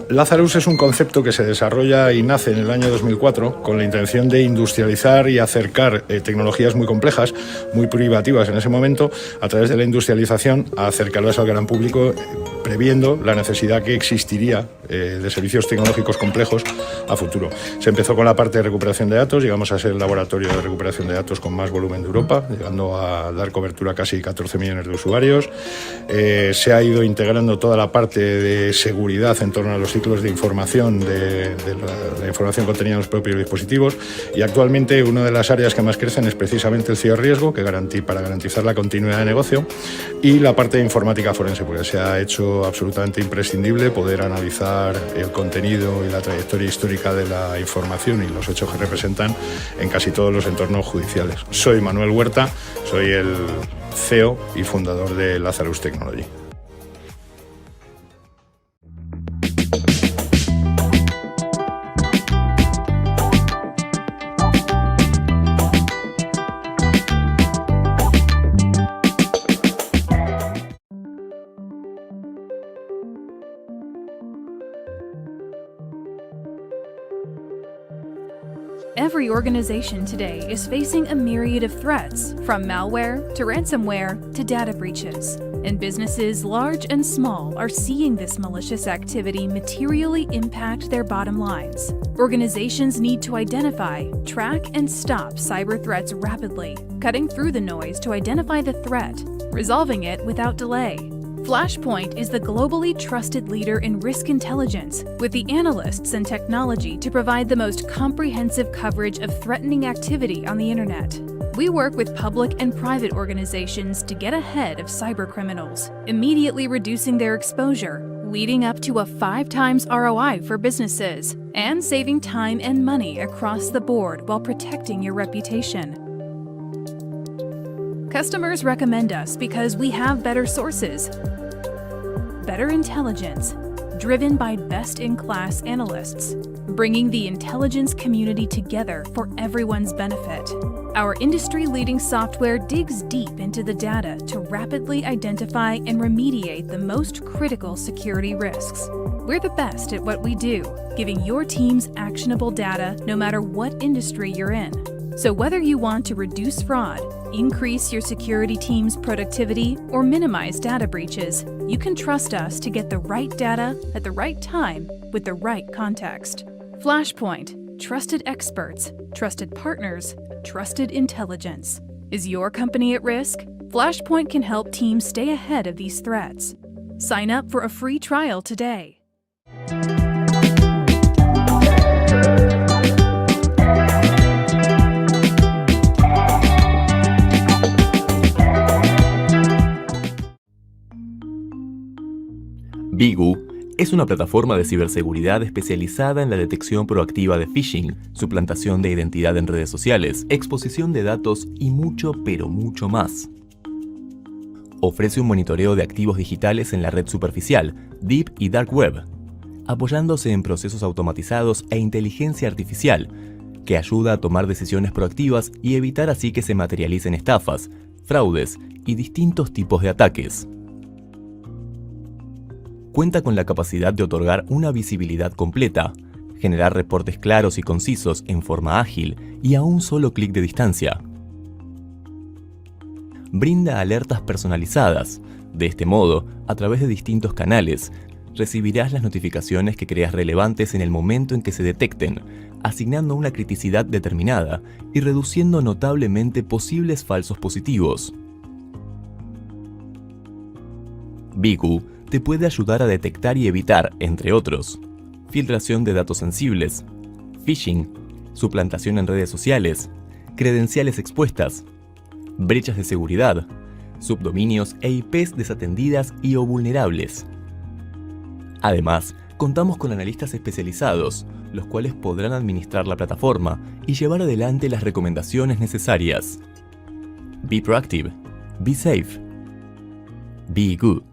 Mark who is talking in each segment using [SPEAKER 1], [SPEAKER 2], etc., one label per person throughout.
[SPEAKER 1] Lazarus es un concepto que se desarrolla y nace en el año 2004 con la intención de industrializar y acercar tecnologías muy complejas, muy privativas en ese momento, a través de la industrialización, a acercarlas al gran público, previendo la necesidad que existiría de servicios tecnológicos complejos a futuro. Se empezó con la parte de recuperación de datos, llegamos a ser el laboratorio de recuperación de datos con más volumen de Europa, llegando a dar cobertura a casi 14 millones de usuarios. Se ha ido integrando toda la parte de seguridad en torno a los ciclos de información, de la información contenida en los propios dispositivos, y actualmente una de las áreas que más crecen es precisamente el ciberriesgo, para garantizar la continuidad de negocio, y la parte de informática forense, porque se ha hecho absolutamente imprescindible poder analizar el contenido y la trayectoria histórica de la información y los hechos que representan en casi todos los entornos judiciales. Soy Manuel Huerta, soy el CEO y fundador de Lazarus Technology.
[SPEAKER 2] Every organization today is facing a myriad of threats, from malware to ransomware to data breaches. And businesses large and small are seeing this malicious activity materially impact their bottom lines. Organizations need to identify, track, and stop cyber threats rapidly, cutting through the noise to identify the threat, resolving it without delay. Flashpoint is the globally trusted leader in risk intelligence, with the analysts and technology to provide the most comprehensive coverage of threatening activity on the internet. We work with public and private organizations to get ahead of cybercriminals, immediately reducing their exposure, leading up to a 5 times ROI for businesses, and saving time and money across the board while protecting your reputation. Customers recommend us because we have better sources, better intelligence, driven by best-in-class analysts, bringing the intelligence community together for everyone's benefit. Our industry-leading software digs deep into the data to rapidly identify and remediate the most critical security risks. We're the best at what we do, giving your teams actionable data no matter what industry you're in. So whether you want to reduce fraud, increase your security team's productivity, or minimize data breaches, you can trust us to get the right data at the right time with the right context. Flashpoint, trusted experts, trusted partners, trusted intelligence. Is your company at risk? Flashpoint can help teams stay ahead of these threats. Sign up for a free trial today.
[SPEAKER 3] Bigu es una plataforma de ciberseguridad especializada en la detección proactiva de phishing, suplantación de identidad en redes sociales, exposición de datos y mucho, pero mucho más. Ofrece un monitoreo de activos digitales en la red superficial, Deep y Dark Web, apoyándose en procesos automatizados e inteligencia artificial, que ayuda a tomar decisiones proactivas y evitar así que se materialicen estafas, fraudes y distintos tipos de ataques. Cuenta con la capacidad de otorgar una visibilidad completa, generar reportes claros y concisos en forma ágil y a un solo clic de distancia. Brinda alertas personalizadas. De este modo, a través de distintos canales, recibirás las notificaciones que creas relevantes en el momento en que se detecten, asignando una criticidad determinada y reduciendo notablemente posibles falsos positivos. Bigu te puede ayudar a detectar y evitar, entre otros, filtración de datos sensibles, phishing, suplantación en redes sociales, credenciales expuestas, brechas de seguridad, subdominios e IPs desatendidas y o vulnerables. Además, contamos con analistas especializados, los cuales podrán administrar la plataforma y llevar adelante las recomendaciones necesarias. Be proactive, be safe, be good.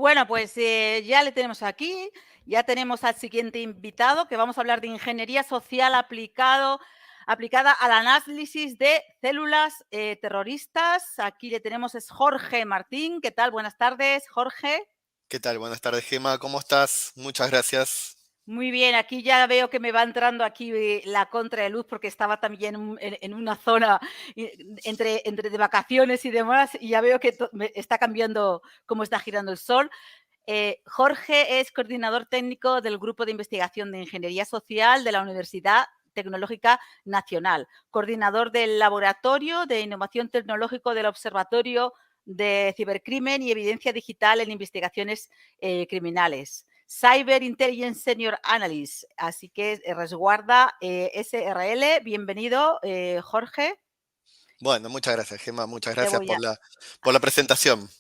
[SPEAKER 4] Bueno, pues ya le tenemos aquí, ya tenemos al siguiente invitado, que vamos a hablar de ingeniería social aplicada al análisis de células terroristas. Aquí le tenemos, es Jorge Martín. ¿Qué tal? Buenas tardes, Jorge.
[SPEAKER 5] ¿Qué tal? Buenas tardes, Gemma. ¿Cómo estás? Muchas gracias.
[SPEAKER 4] Muy bien, aquí ya veo que me va entrando aquí la contra de luz porque estaba también en una zona entre de vacaciones y demás, y ya veo que me está cambiando cómo está girando el sol. Jorge es coordinador técnico del Grupo de Investigación de Ingeniería Social de la Universidad Tecnológica Nacional, coordinador del Laboratorio de Innovación Tecnológico del Observatorio de Cibercrimen y Evidencia Digital en Investigaciones Criminales. Cyber Intelligence Senior Analyst, así que resguarda SRL. Bienvenido, Jorge.
[SPEAKER 5] Bueno, muchas gracias, Gemma. Muchas gracias por la presentación.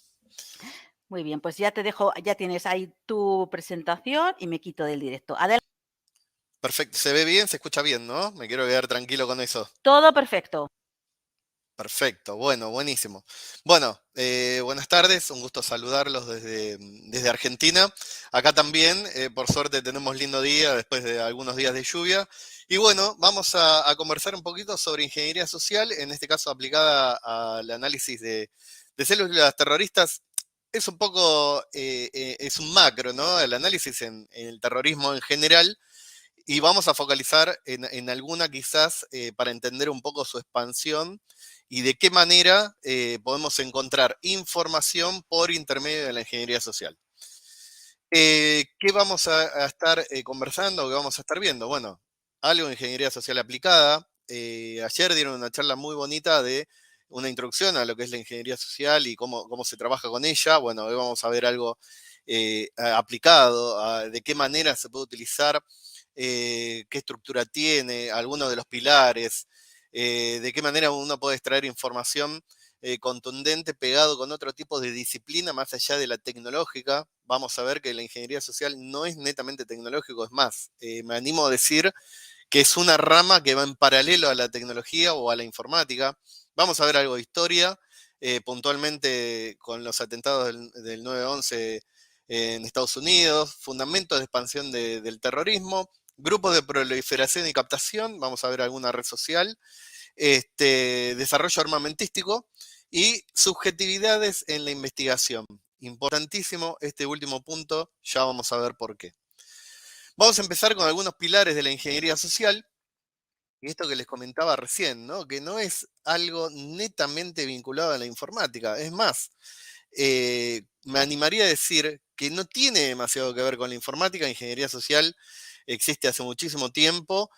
[SPEAKER 4] Muy bien, pues ya te dejo, ya tienes ahí tu presentación y me quito del directo. Adelante.
[SPEAKER 5] Perfecto. ¿Se ve bien? ¿Se escucha bien, no? Me quiero quedar tranquilo con eso.
[SPEAKER 4] Todo perfecto.
[SPEAKER 5] Perfecto. Bueno, buenísimo. Bueno, buenas tardes. Un gusto saludarlos desde Argentina. Acá también, por suerte, tenemos lindo día después de algunos días de lluvia. Y bueno, vamos a conversar un poquito sobre ingeniería social, en este caso aplicada al análisis de células terroristas. Es un poco, es un macro, ¿no? El análisis en el terrorismo en general, y vamos a focalizar en alguna quizás para entender un poco su expansión y de qué manera podemos encontrar información por intermedio de la ingeniería social. ¿Qué vamos a estar conversando? ¿Qué vamos a estar viendo? Bueno, algo de ingeniería social aplicada. Ayer dieron una charla muy bonita de una introducción a lo que es la ingeniería social y cómo se trabaja con ella. Bueno, hoy vamos a ver algo aplicado, de qué manera se puede utilizar, qué estructura tiene, algunos de los pilares, de qué manera uno puede extraer información contundente pegado con otro tipo de disciplina más allá de la tecnológica. Vamos a ver que la ingeniería social no es netamente tecnológico, es más, me animo a decir que es una rama que va en paralelo a la tecnología o a la informática. Vamos a ver algo de historia, puntualmente con los atentados del 9/11 en Estados Unidos, fundamentos de expansión del terrorismo, grupos de proliferación y captación, vamos a ver alguna red social, desarrollo armamentístico y subjetividades en la investigación. Importantísimo este último punto, ya vamos a ver por qué. Vamos a empezar con algunos pilares de la ingeniería social, y esto que les comentaba recién, ¿no? Que no es algo netamente vinculado a la informática. Es más, me animaría a decir que no tiene demasiado que ver con la informática. Ingeniería social existe hace muchísimo tiempo.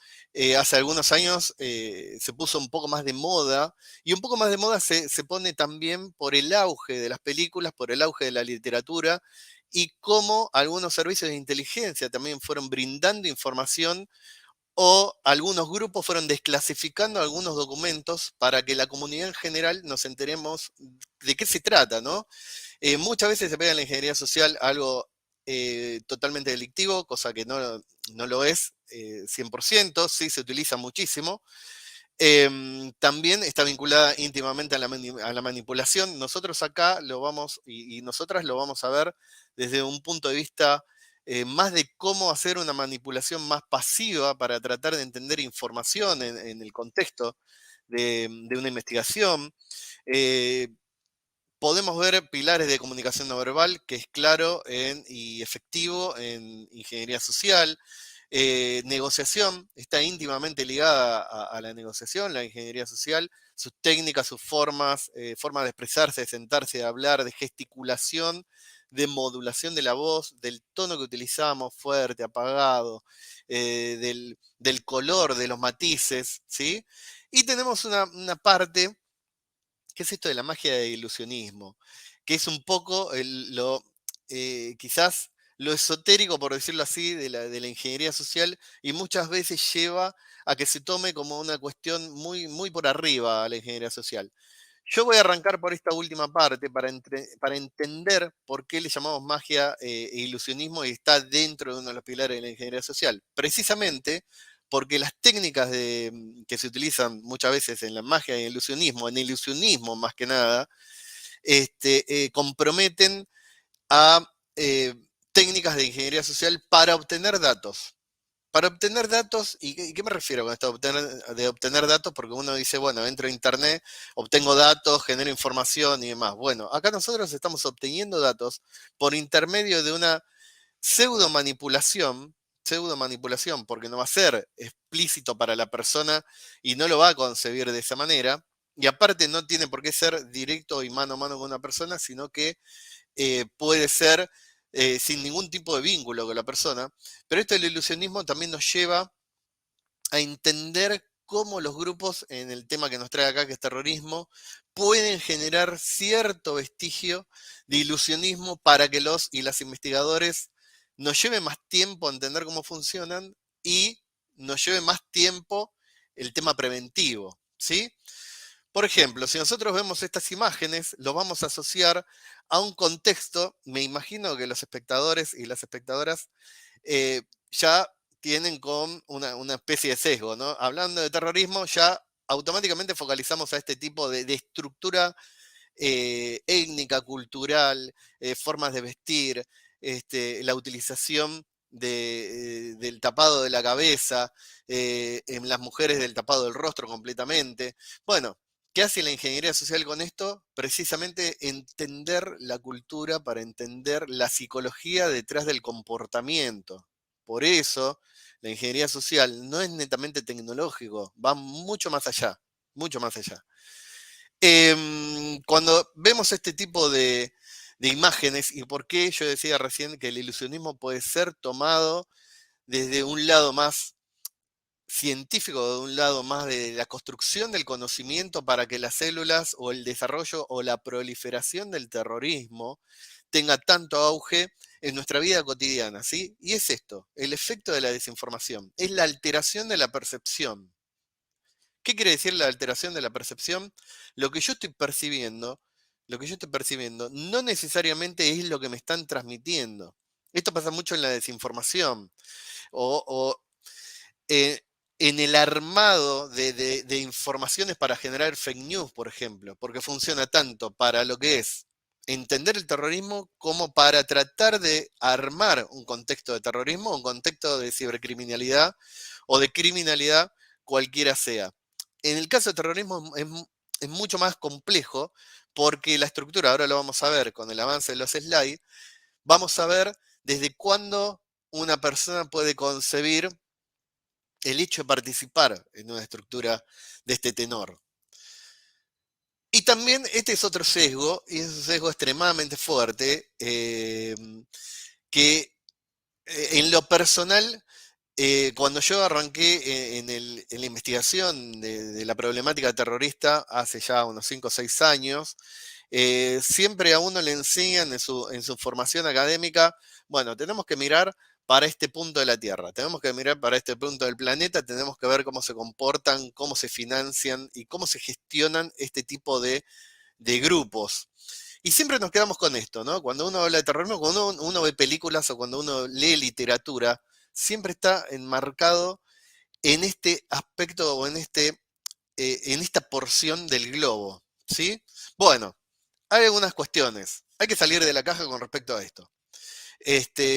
[SPEAKER 5] Hace algunos años se puso un poco más de moda, y un poco más de moda se pone también por el auge de las películas, por el auge de la literatura, y cómo algunos servicios de inteligencia también fueron brindando información, o algunos grupos fueron desclasificando algunos documentos para que la comunidad en general nos enteremos de qué se trata, ¿no? Muchas veces se pega en la ingeniería social algo totalmente delictivo, cosa que no lo es 100%, sí se utiliza muchísimo. También está vinculada íntimamente a la manipulación. Nosotros acá lo vamos, y nosotras lo vamos a ver desde un punto de vista más de cómo hacer una manipulación más pasiva para tratar de entender información en el contexto de una investigación. Eh, Podemos ver pilares de comunicación no verbal, que es claro y efectivo en ingeniería social. Negociación está íntimamente ligada a la negociación, la ingeniería social, sus técnicas, sus formas, formas de expresarse, de sentarse, de hablar, de gesticulación, de modulación de la voz, del tono que utilizamos, fuerte, apagado, del color, de los matices, ¿sí? Y tenemos una parte, ¿qué es esto de la magia de ilusionismo? Que es un poco quizás lo esotérico, por decirlo así, de la ingeniería social, y muchas veces lleva a que se tome como una cuestión muy, muy por arriba a la ingeniería social. Yo voy a arrancar por esta última parte para entender por qué le llamamos magia e ilusionismo y está dentro de uno de los pilares de la ingeniería social. Precisamente porque las técnicas que se utilizan muchas veces en la magia y el ilusionismo, en el ilusionismo más que nada, comprometen a técnicas de ingeniería social para obtener datos. Para obtener datos, ¿y qué me refiero con esto de obtener datos? Porque uno dice, bueno, entro a internet, obtengo datos, genero información y demás. Bueno, acá nosotros estamos obteniendo datos por intermedio de una pseudo manipulación, porque no va a ser explícito para la persona y no lo va a concebir de esa manera. Y aparte no tiene por qué ser directo y mano a mano con una persona, sino que puede ser sin ningún tipo de vínculo con la persona. Pero esto del ilusionismo también nos lleva a entender cómo los grupos, en el tema que nos trae acá, que es terrorismo, pueden generar cierto vestigio de ilusionismo para que los y las investigadores nos lleve más tiempo a entender cómo funcionan y nos lleve más tiempo el tema preventivo, ¿sí? Por ejemplo, si nosotros vemos estas imágenes, los vamos a asociar a un contexto. Me imagino que los espectadores y las espectadoras ya tienen con una especie de sesgo, ¿no? Hablando de terrorismo, ya automáticamente focalizamos a este tipo de estructura étnica, cultural, formas de vestir, la utilización del tapado de la cabeza, en las mujeres del tapado del rostro completamente. Bueno, ¿qué hace la ingeniería social con esto? Precisamente entender la cultura para entender la psicología detrás del comportamiento. Por eso, la ingeniería social no es netamente tecnológico, va mucho más allá, mucho más allá. Cuando vemos este tipo de imágenes, y por qué yo decía recién que el ilusionismo puede ser tomado desde un lado más científico, de un lado más de la construcción del conocimiento para que las células o el desarrollo o la proliferación del terrorismo tenga tanto auge en nuestra vida cotidiana, ¿sí? Y es esto, el efecto de la desinformación, es la alteración de la percepción. ¿Qué quiere decir la alteración de la percepción? Lo que yo estoy percibiendo, no necesariamente es lo que me están transmitiendo. Esto pasa mucho en la desinformación o eh, en el armado de informaciones para generar fake news, por ejemplo, porque funciona tanto para lo que es entender el terrorismo como para tratar de armar un contexto de terrorismo, un contexto de cibercriminalidad o de criminalidad cualquiera sea. En el caso de terrorismo es mucho más complejo porque la estructura, ahora lo vamos a ver con el avance de los slides, vamos a ver desde cuándo una persona puede concebir el hecho de participar en una estructura de este tenor. Y también este es otro sesgo, y es un sesgo extremadamente fuerte, que en lo personal, cuando yo arranqué en la investigación de la problemática terrorista hace ya unos 5 o 6 años, siempre a uno le enseñan en su formación académica, bueno, tenemos que mirar para este punto de la Tierra, tenemos que mirar para este punto del planeta, tenemos que ver cómo se comportan, cómo se financian y cómo se gestionan este tipo de grupos. Y siempre nos quedamos con esto, ¿no? Cuando uno habla de terrorismo, cuando uno ve películas o cuando uno lee literatura, siempre está enmarcado en este aspecto o en esta porción del globo, ¿sí? Bueno, hay algunas cuestiones. Hay que salir de la caja con respecto a esto.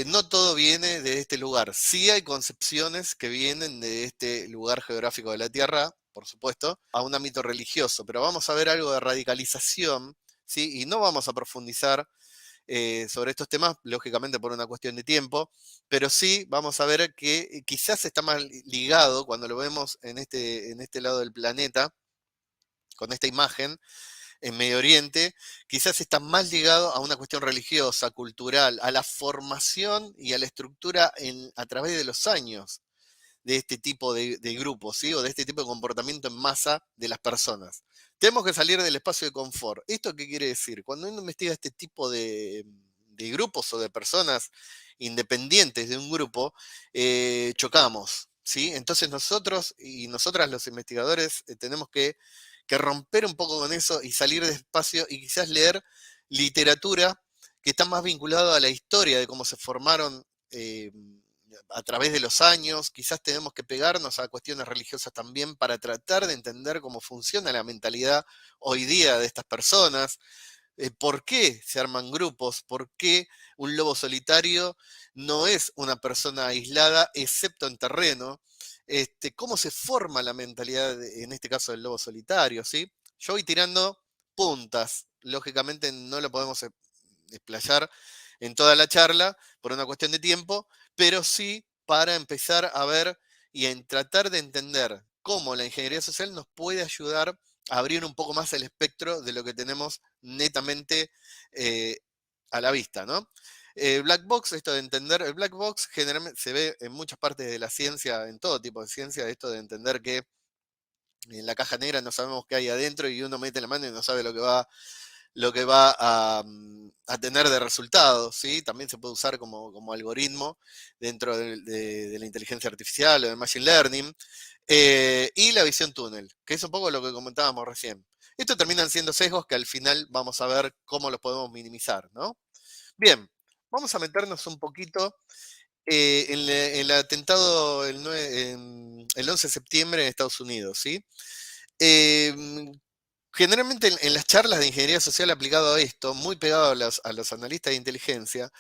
[SPEAKER 5] No todo viene de este lugar. Sí hay concepciones que vienen de este lugar geográfico de la Tierra, por supuesto, a un ámbito religioso, pero vamos a ver algo de radicalización, ¿sí? Y no vamos a profundizar sobre estos temas, lógicamente por una cuestión de tiempo, pero sí vamos a ver que quizás está más ligado cuando lo vemos en este lado del planeta, con esta imagen, en Medio Oriente, quizás está más ligado a una cuestión religiosa, cultural, a la formación y a la estructura a través de los años de este tipo de grupos, ¿sí? O de este tipo de comportamiento en masa de las personas. Tenemos que salir del espacio de confort. ¿Esto qué quiere decir? Cuando uno investiga este tipo de grupos o de personas independientes de un grupo, chocamos, ¿sí? Entonces nosotros y nosotras los investigadores tenemos que romper un poco con eso y salir del espacio y quizás leer literatura que está más vinculada a la historia de cómo se formaron a través de los años. Quizás tenemos que pegarnos a cuestiones religiosas también para tratar de entender cómo funciona la mentalidad hoy día de estas personas. ¿Por qué se arman grupos? ¿Por qué un lobo solitario no es una persona aislada, excepto en terreno? ¿Cómo se forma la mentalidad, en este caso, del lobo solitario? ¿Sí? Yo voy tirando puntas. Lógicamente no lo podemos explayar en toda la charla por una cuestión de tiempo, pero sí para empezar a ver y en tratar de entender cómo la ingeniería social nos puede ayudar a abrir un poco más el espectro de lo que tenemos netamente eh, a la vista, ¿no? Black box, esto de entender, el black box generalmente se ve en muchas partes de la ciencia, en todo tipo de ciencia, esto de entender que en la caja negra no sabemos qué hay adentro y uno mete la mano y no sabe lo que va a tener de resultados, ¿sí? También se puede usar como algoritmo dentro de la inteligencia artificial o del machine learning. Y la visión túnel, que es un poco lo que comentábamos recién. Esto terminan siendo sesgos que al final vamos a ver cómo los podemos minimizar, ¿no? Bien, vamos a meternos un poquito en el atentado el 11 de septiembre en Estados Unidos, ¿sí? Em, Generalmente en las charlas de ingeniería social aplicado a esto, muy pegado a los analistas de inteligencia,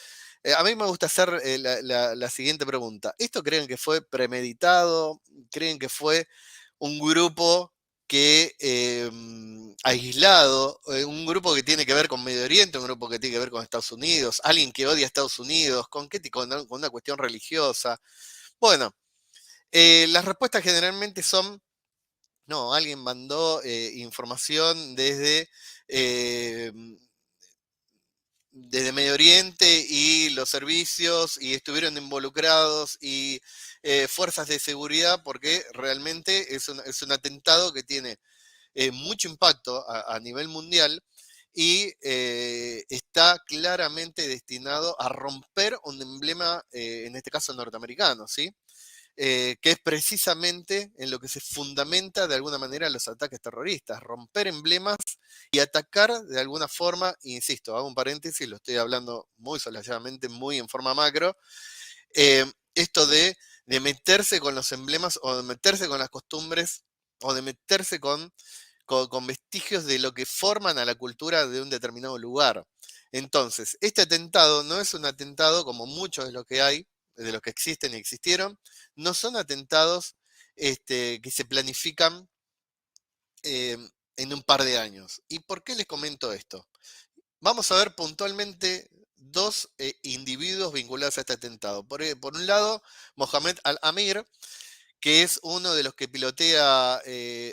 [SPEAKER 5] a mí me gusta hacer la siguiente pregunta. ¿Esto creen que fue premeditado? ¿Creen que fue un grupo que aislado, un grupo que tiene que ver con Medio Oriente, un grupo que tiene que ver con Estados Unidos, alguien que odia a Estados Unidos, con una cuestión religiosa? Bueno, las respuestas generalmente son no, alguien mandó información eh, desde Medio Oriente y los servicios y estuvieron involucrados y fuerzas de seguridad porque realmente es un atentado que tiene mucho impacto a nivel mundial y está claramente destinado a romper un emblema, en este caso norteamericano, ¿sí? Que es precisamente en lo que se fundamenta de alguna manera los ataques terroristas, romper emblemas y atacar de alguna forma, insisto, hago un paréntesis, lo estoy hablando muy solasamente, muy en forma macro, esto de meterse con los emblemas o de meterse con las costumbres o de meterse con vestigios de lo que forman a la cultura de un determinado lugar. Entonces, este atentado no es un atentado como muchos de los que hay, de los que existen y existieron, no son atentados que se planifican eh, en un par de años. ¿Y por qué les comento esto? Vamos a ver puntualmente dos individuos vinculados a este atentado. Por un lado, Mohamed Al-Amir, que es uno de los que pilotea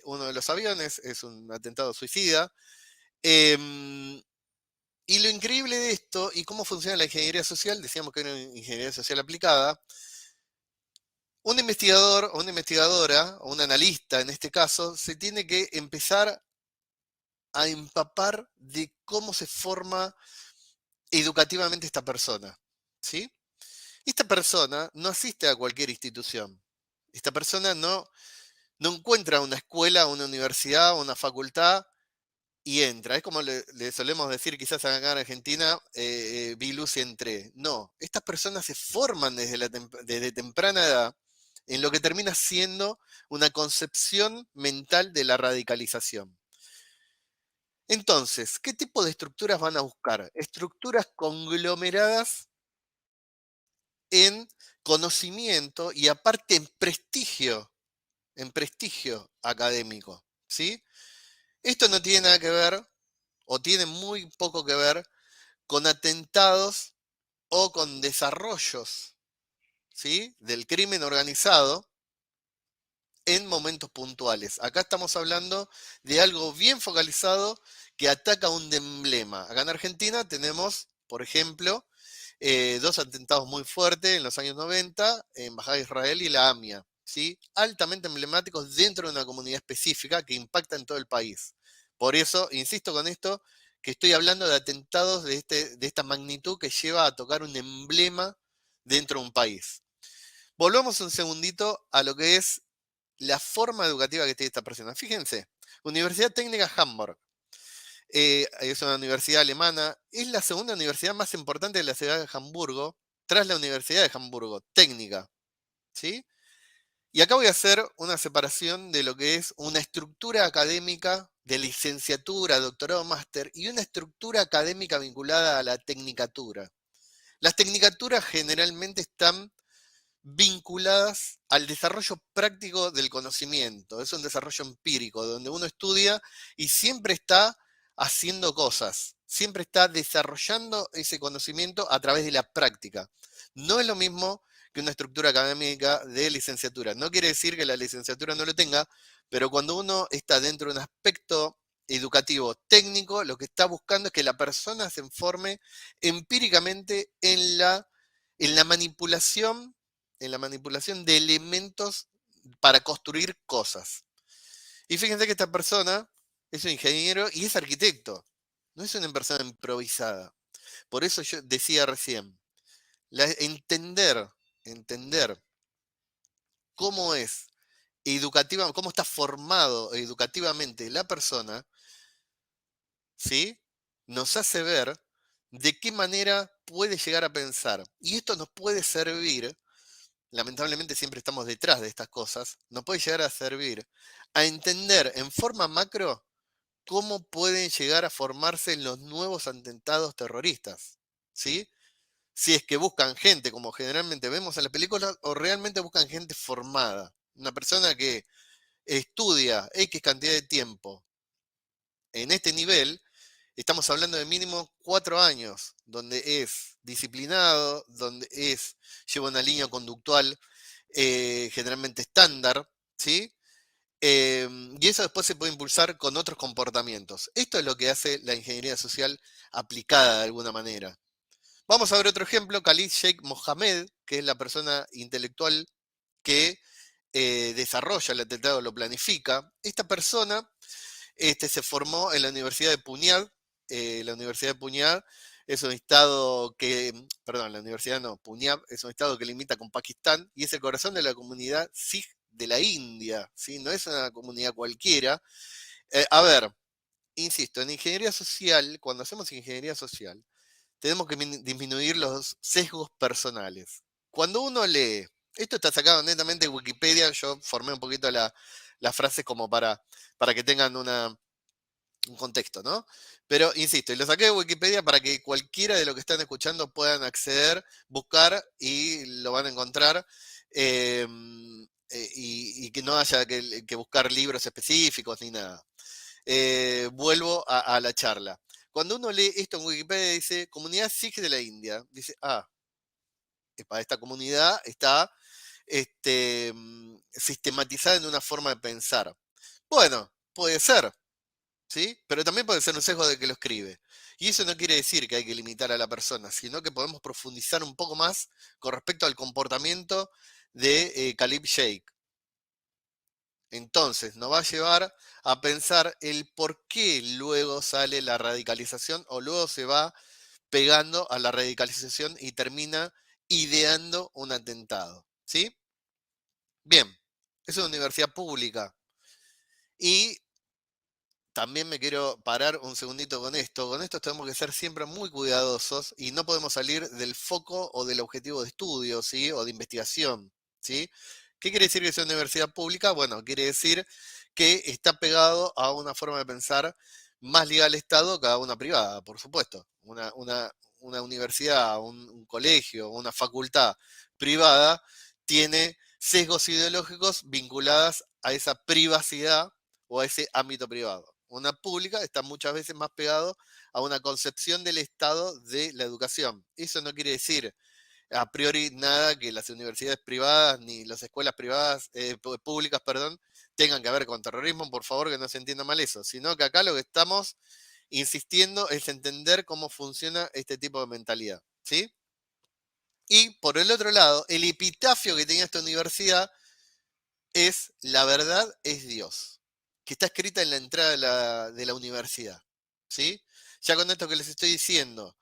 [SPEAKER 5] uno de los aviones, es un atentado suicida. Em, y lo increíble de esto y cómo funciona la ingeniería social, decíamos que era una ingeniería social aplicada, un investigador o una investigadora o un analista en este caso se tiene que empezar a empapar de cómo se forma educativamente esta persona, ¿sí? Esta persona no asiste a cualquier institución. Esta persona no encuentra una escuela, una universidad, una facultad y entra. Es como le solemos decir quizás acá en Argentina, vi luz y entré. No, estas personas se forman desde temprana edad en lo que termina siendo una concepción mental de la radicalización. Entonces, ¿qué tipo de estructuras van a buscar? Estructuras conglomeradas en conocimiento y aparte en prestigio académico, ¿sí? Esto no tiene nada que ver, o tiene muy poco que ver, con atentados o con desarrollos, ¿sí? Del crimen organizado en momentos puntuales. Acá estamos hablando de algo bien focalizado que ataca un emblema. Acá en Argentina tenemos, por ejemplo, dos atentados muy fuertes en los años 90, Embajada de Israel y la AMIA, ¿sí? Altamente emblemáticos dentro de una comunidad específica que impacta en todo el país. Por eso, insisto con esto, que estoy hablando de atentados de esta magnitud que lleva a tocar un emblema dentro de un país. Volvamos un segundito a lo que es la forma educativa que tiene esta persona. Fíjense, Universidad Técnica Hamburg. Es una universidad alemana, es la segunda universidad más importante de la ciudad de Hamburgo, tras la Universidad de Hamburgo, técnica, ¿sí? Y acá voy a hacer una separación de lo que es una estructura académica de licenciatura, doctorado, máster y una estructura académica vinculada a la tecnicatura. Las tecnicaturas generalmente están vinculadas al desarrollo práctico del conocimiento. Es un desarrollo empírico, donde uno estudia y siempre está haciendo cosas, siempre está desarrollando ese conocimiento a través de la práctica. No es lo mismo que una estructura académica de licenciatura. No quiere decir que la licenciatura no lo tenga, pero cuando uno está dentro de un aspecto educativo técnico, lo que está buscando es que la persona se forme empíricamente en la manipulación de elementos para construir cosas. Y fíjense que esta persona es un ingeniero y es arquitecto, no es una persona improvisada. Por eso yo decía recién, entender cómo es educativa, cómo está formado educativamente la persona, ¿sí? Nos hace ver de qué manera puede llegar a pensar. Y esto nos puede servir, lamentablemente siempre estamos detrás de estas cosas, nos puede llegar a servir a entender en forma macro cómo pueden llegar a formarse los nuevos atentados terroristas, ¿sí? Si es que buscan gente, como generalmente vemos en las películas, o realmente buscan gente formada. Una persona que estudia X cantidad de tiempo en este nivel, estamos hablando de mínimo 4 años, donde es disciplinado, lleva una línea conductual generalmente estándar, ¿sí? Y eso después se puede impulsar con otros comportamientos. Esto es lo que hace la ingeniería social aplicada de alguna manera. Vamos a ver otro ejemplo, Khalid Sheikh Mohammed, que es la persona intelectual que desarrolla el atentado, lo planifica. Esta persona se formó en la Universidad de Punyab. La Universidad de Punyab es un estado que, perdón, la universidad no, Punyab es un estado que limita con Pakistán y es el corazón de la comunidad Sikh de la India, ¿sí? No es una comunidad cualquiera. A ver, insisto, en ingeniería social, cuando hacemos ingeniería social, tenemos que disminuir los sesgos personales. Cuando uno lee, esto está sacado netamente de Wikipedia, yo formé un poquito las frases como para que tengan un contexto, ¿no? Pero insisto, y lo saqué de Wikipedia para que cualquiera de lo que están escuchando puedan acceder, buscar y lo van a encontrar. Y que no haya que buscar libros específicos ni nada. Vuelvo a la charla. Cuando uno lee esto en Wikipedia, dice comunidad Sikh de la India. Dice, para esta comunidad está sistematizada en una forma de pensar. Bueno, puede ser, ¿sí? Pero también puede ser un sesgo de que lo escribe. Y eso no quiere decir que hay que limitar a la persona, sino que podemos profundizar un poco más con respecto al comportamiento de Khalid Sheikh. Entonces, nos va a llevar a pensar el por qué luego sale la radicalización o luego se va pegando a la radicalización y termina ideando un atentado. ¿Sí? Bien, es una universidad pública. Y también me quiero parar un segundito con esto. Con esto tenemos que ser siempre muy cuidadosos y no podemos salir del foco o del objetivo de estudio, ¿sí? O de investigación, ¿sí? ¿Qué quiere decir que es una universidad pública? Bueno, quiere decir que está pegado a una forma de pensar más ligada al Estado que a una privada, por supuesto. Una universidad, un colegio, una facultad privada tiene sesgos ideológicos vinculados a esa privacidad o a ese ámbito privado. Una pública está muchas veces más pegado a una concepción del Estado de la educación. Eso no quiere decir a priori nada que las universidades privadas ni las escuelas privadas, públicas, perdón, tengan que ver con terrorismo, por favor que no se entienda mal eso, sino que acá lo que estamos insistiendo es entender cómo funciona este tipo de mentalidad, ¿sí? Y por el otro lado, el epitafio que tenía esta universidad es la verdad es Dios, que está escrita en la entrada de la universidad, ¿sí? Ya con esto que les estoy diciendo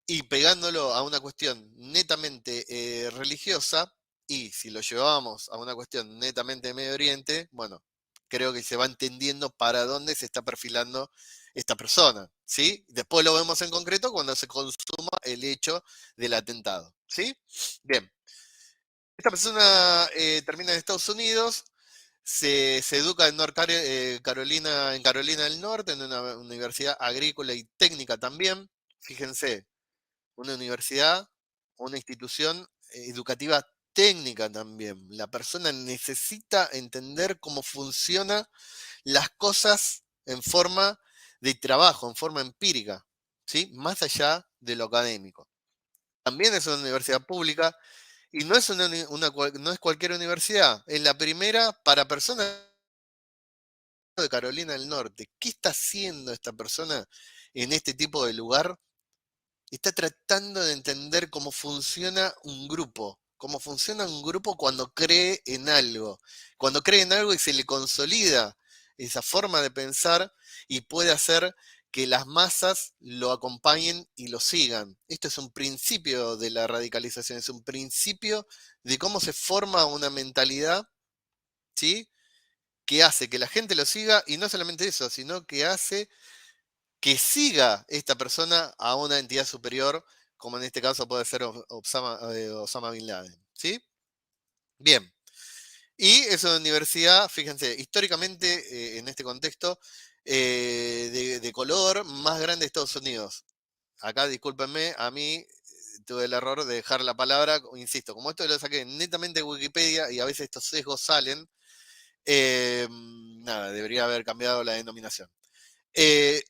[SPEAKER 5] y pegándolo a una cuestión netamente religiosa, y si lo llevamos a una cuestión netamente de Medio Oriente, bueno, creo que se va entendiendo para dónde se está perfilando esta persona, ¿sí? Después lo vemos en concreto cuando se consuma el hecho del atentado, ¿sí? Bien. Esta persona termina en Estados Unidos, se educa en Carolina, en Carolina del Norte, en una universidad agrícola y técnica también. Fíjense, una universidad, una institución educativa técnica también. La persona necesita entender cómo funcionan las cosas en forma de trabajo, en forma empírica, ¿sí? Más allá de lo académico. También es una universidad pública y no es, no es cualquier universidad, es la primera para personas de Carolina del Norte. ¿Qué está haciendo esta persona en este tipo de lugar? Está tratando de entender cómo funciona un grupo cuando cree en algo, cuando cree en algo y se le consolida esa forma de pensar y puede hacer que las masas lo acompañen y lo sigan. Esto es un principio de la radicalización, es un principio de cómo se forma una mentalidad, ¿sí? Que hace que la gente lo siga y no solamente eso, sino que hace que siga esta persona a una entidad superior, como en este caso puede ser Osama Bin Laden. ¿Sí? Bien. Y es una universidad, fíjense, históricamente en este contexto, de color más grande de Estados Unidos. Acá, discúlpenme, a mí tuve el error de dejar la palabra, insisto, como esto lo saqué netamente de Wikipedia y a veces estos sesgos salen, nada, debería haber cambiado la denominación.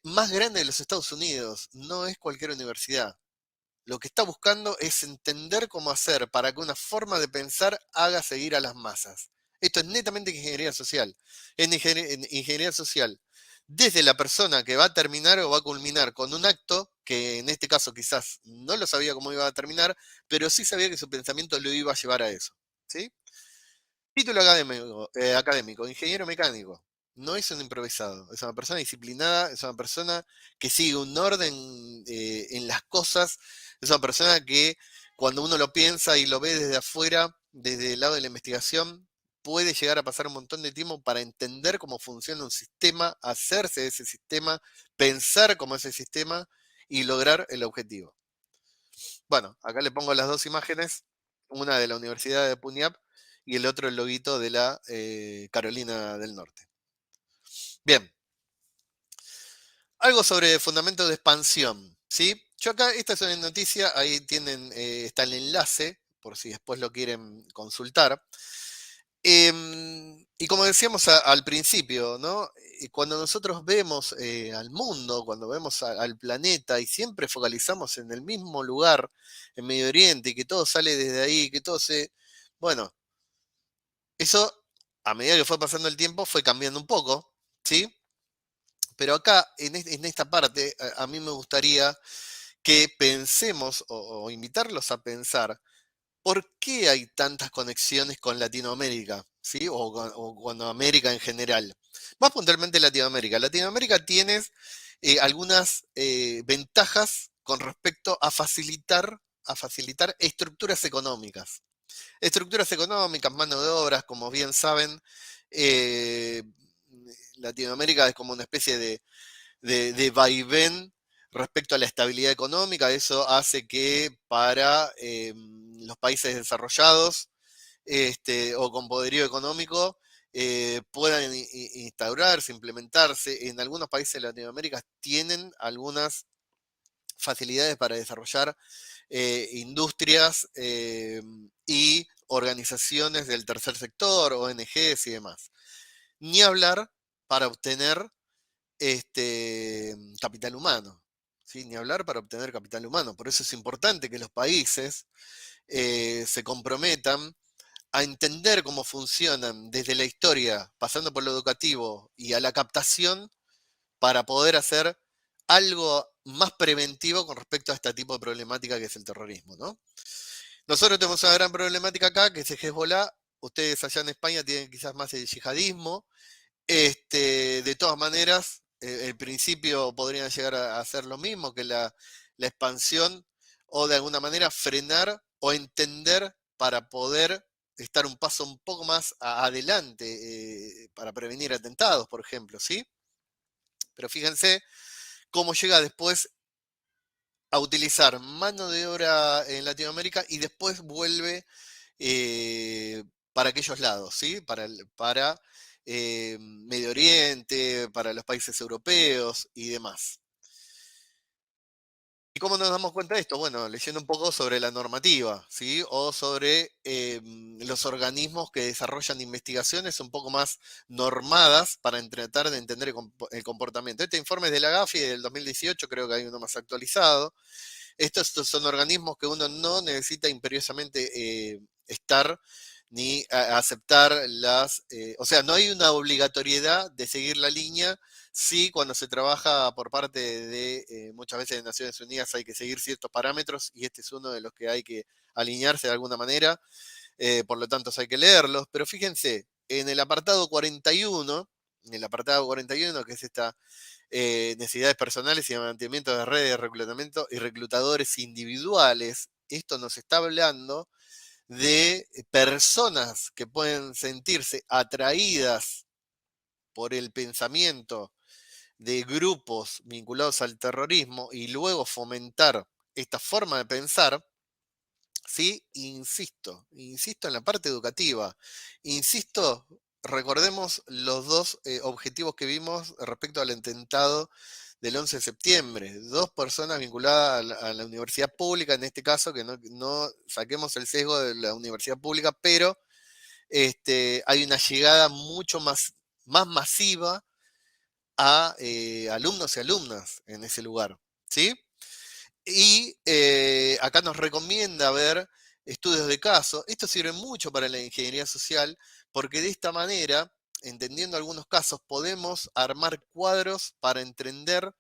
[SPEAKER 5] Más grande de los Estados Unidos, no es cualquier universidad. Lo que está buscando es entender cómo hacer para que una forma de pensar haga seguir a las masas. Esto es netamente ingeniería social. En ingeniería social, desde la persona que va a terminar o va a culminar con un acto, que en este caso quizás no lo sabía cómo iba a terminar, pero sí sabía que su pensamiento lo iba a llevar a eso. ¿Sí? Título académico, ingeniero mecánico. No es un improvisado, es una persona disciplinada, es una persona que sigue un orden en las cosas, es una persona que cuando uno lo piensa y lo ve desde afuera, desde el lado de la investigación, puede llegar a pasar un montón de tiempo para entender cómo funciona un sistema, hacerse de ese sistema, pensar como ese sistema y lograr el objetivo. Bueno, acá le pongo las dos imágenes, una de la Universidad de Punyab y el otro el loguito de la Carolina del Norte. Bien, algo sobre fundamentos de expansión, ¿sí? Yo acá, esta es una noticia, ahí tienen, está el enlace, por si después lo quieren consultar. Y como decíamos al principio, ¿no? Cuando nosotros vemos al mundo, cuando vemos al planeta y siempre focalizamos en el mismo lugar, en Medio Oriente, y que todo sale desde ahí, que todo se... Bueno, eso a medida que fue pasando el tiempo fue cambiando un poco, ¿sí? Pero acá, en esta parte, a mí me gustaría que pensemos o invitarlos a pensar. ¿Por qué hay tantas conexiones con Latinoamérica? ¿Sí? O con América en general. Más puntualmente Latinoamérica. Latinoamérica tiene algunas ventajas con respecto a facilitar estructuras económicas. Estructuras económicas, mano de obras, como bien saben, eh, Latinoamérica es como una especie de vaivén respecto a la estabilidad económica. Eso hace que para los países desarrollados o con poderío económico puedan instaurarse, implementarse. En algunos países de Latinoamérica tienen algunas facilidades para desarrollar industrias y organizaciones del tercer sector, ONGs y demás. Ni hablar para obtener capital humano. ¿Sí? Ni hablar para obtener capital humano. Por eso es importante que los países se comprometan a entender cómo funcionan desde la historia, pasando por lo educativo y a la captación, para poder hacer algo más preventivo con respecto a este tipo de problemática que es el terrorismo, ¿no? Nosotros tenemos una gran problemática acá, que es el Hezbollah. Ustedes allá en España tienen quizás más el yihadismo. De todas maneras, el principio podrían llegar a hacer lo mismo que la expansión, o de alguna manera frenar o entender para poder estar un paso un poco más adelante para prevenir atentados, por ejemplo, ¿sí? Pero fíjense cómo llega después a utilizar mano de obra en Latinoamérica y después vuelve para aquellos lados, ¿sí? Para Medio Oriente, para los países europeos y demás. ¿Y cómo nos damos cuenta de esto? Bueno, leyendo un poco sobre la normativa, ¿sí? O sobre los organismos que desarrollan investigaciones un poco más normadas para tratar de entender el comportamiento. Este informe es de la GAFI del 2018, creo que hay uno más actualizado. Estos son organismos que uno no necesita imperiosamente estar ni aceptar o sea, no hay una obligatoriedad de seguir la línea. Sí, cuando se trabaja por parte de muchas veces de Naciones Unidas hay que seguir ciertos parámetros y este es uno de los que hay que alinearse de alguna manera, por lo tanto hay que leerlos, pero fíjense, en el apartado 41, que es esta necesidades personales y mantenimiento de redes de reclutamiento y reclutadores individuales, esto nos está hablando de personas que pueden sentirse atraídas por el pensamiento de grupos vinculados al terrorismo y luego fomentar esta forma de pensar. Sí, insisto en la parte educativa. Insisto, recordemos los dos objetivos que vimos respecto al atentado del 11 de septiembre. Dos personas vinculadas a la universidad pública, en este caso, que no saquemos el sesgo de la universidad pública, pero hay una llegada mucho más masiva a alumnos y alumnas en ese lugar. ¿Sí? Y acá nos recomienda ver estudios de caso. Esto sirve mucho para la ingeniería social porque de esta manera, entendiendo algunos casos, podemos armar cuadros para entender,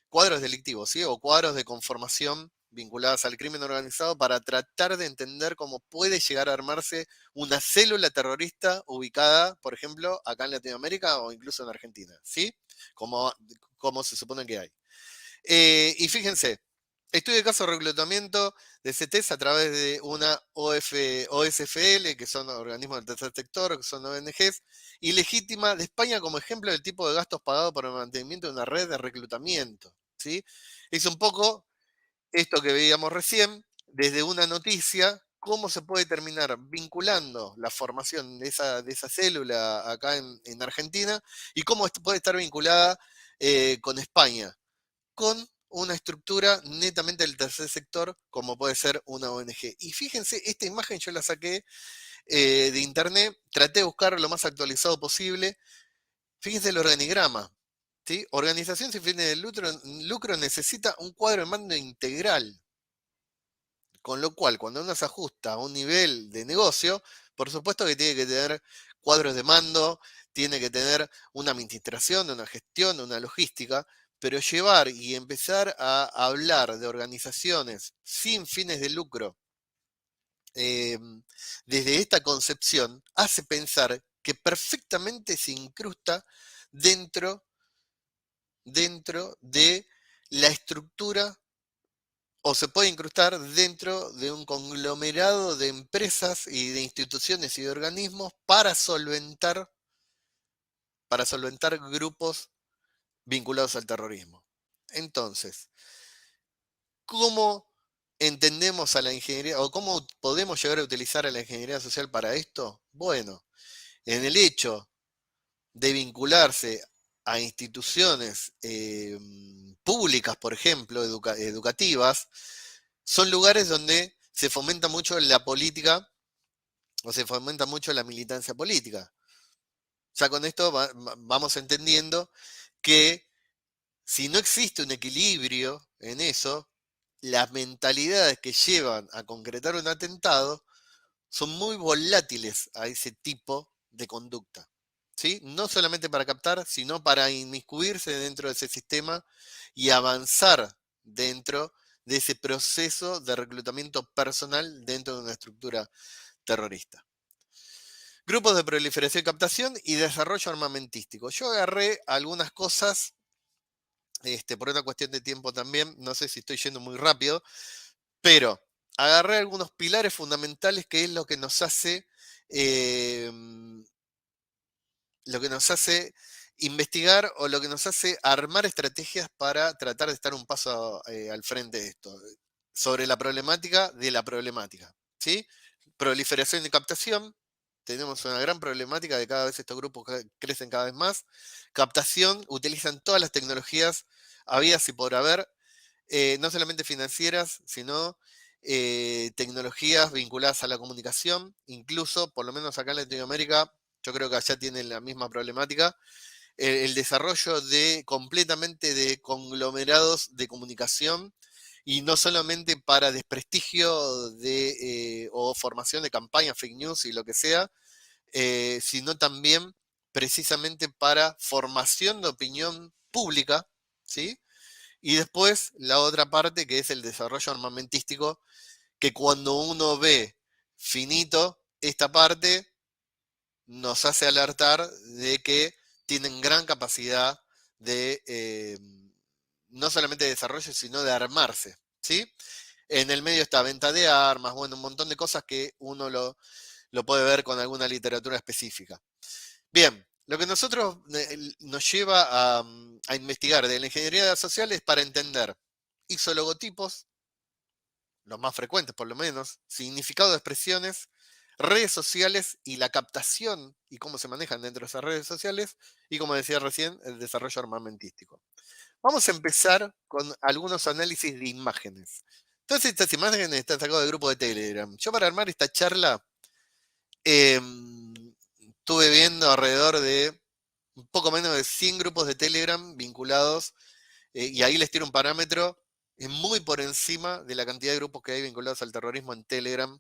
[SPEAKER 5] cuadros delictivos, ¿sí? O cuadros de conformación vinculados al crimen organizado para tratar de entender cómo puede llegar a armarse una célula terrorista ubicada, por ejemplo, acá en Latinoamérica o incluso en Argentina, ¿sí? Como se supone que hay. Y fíjense, estudio de caso de reclutamiento de CTs a través de una OSFL, que son organismos del tercer sector, que son ONGs, y legítima de España como ejemplo del tipo de gastos pagados por el mantenimiento de una red de reclutamiento. ¿Sí? Es un poco esto que veíamos recién, desde una noticia, cómo se puede terminar vinculando la formación de esa célula acá en Argentina y cómo puede estar vinculada con España, con una estructura netamente del tercer sector, como puede ser una ONG. Y fíjense, esta imagen yo la saqué de internet, traté de buscar lo más actualizado posible. Fíjense el organigrama. ¿Sí? Organización sin fines de lucro necesita un cuadro de mando integral. Con lo cual, cuando uno se ajusta a un nivel de negocio, por supuesto que tiene que tener cuadros de mando, tiene que tener una administración, una gestión, una logística, pero llevar y empezar a hablar de organizaciones sin fines de lucro desde esta concepción hace pensar que perfectamente se incrusta dentro, dentro de la estructura o se puede incrustar dentro de un conglomerado de empresas y de instituciones y de organismos para solventar grupos vinculados al terrorismo. Entonces, ¿cómo entendemos a la ingeniería o cómo podemos llegar a utilizar a la ingeniería social para esto? Bueno, en el hecho de vincularse a instituciones públicas, por ejemplo, educativas, son lugares donde se fomenta mucho la política o se fomenta mucho la militancia política. Ya con esto vamos entendiendo que si no existe un equilibrio en eso, las mentalidades que llevan a concretar un atentado son muy volátiles a ese tipo de conducta. ¿Sí? No solamente para captar, sino para inmiscuirse dentro de ese sistema y avanzar dentro de ese proceso de reclutamiento personal dentro de una estructura terrorista. Grupos de proliferación, captación y desarrollo armamentístico. Yo agarré algunas cosas, por una cuestión de tiempo también, no sé si estoy yendo muy rápido, pero agarré algunos pilares fundamentales que es lo que nos hace investigar o lo que nos hace armar estrategias para tratar de estar un paso al frente de esto, sobre la problemática de la problemática. ¿Sí? Proliferación y captación. Tenemos una gran problemática de cada vez estos grupos crecen cada vez más. Captación, utilizan todas las tecnologías habidas y por haber, no solamente financieras, sino tecnologías vinculadas a la comunicación. Incluso, por lo menos acá en Latinoamérica, yo creo que allá tienen la misma problemática. El desarrollo completamente de conglomerados de comunicación y no solamente para desprestigio o formación de campañas, fake news y lo que sea, sino también precisamente para formación de opinión pública, ¿sí? Y después la otra parte que es el desarrollo armamentístico, que cuando uno ve finito esta parte, nos hace alertar de que tienen gran capacidad de no solamente de desarrollo, sino de armarse, ¿sí? En el medio está venta de armas, bueno, un montón de cosas que uno lo puede ver con alguna literatura específica. Bien, lo que nosotros nos lleva a investigar de la ingeniería social es para entender isologotipos, los más frecuentes por lo menos, significado de expresiones, redes sociales y la captación y cómo se manejan dentro de esas redes sociales y, como decía recién, el desarrollo armamentístico. Vamos a empezar con algunos análisis de imágenes. Todas estas imágenes están sacadas del grupo de Telegram. Yo para armar esta charla estuve viendo alrededor de un poco menos de 100 grupos de Telegram vinculados, y ahí les tiro un parámetro, es muy por encima de la cantidad de grupos que hay vinculados al terrorismo en Telegram,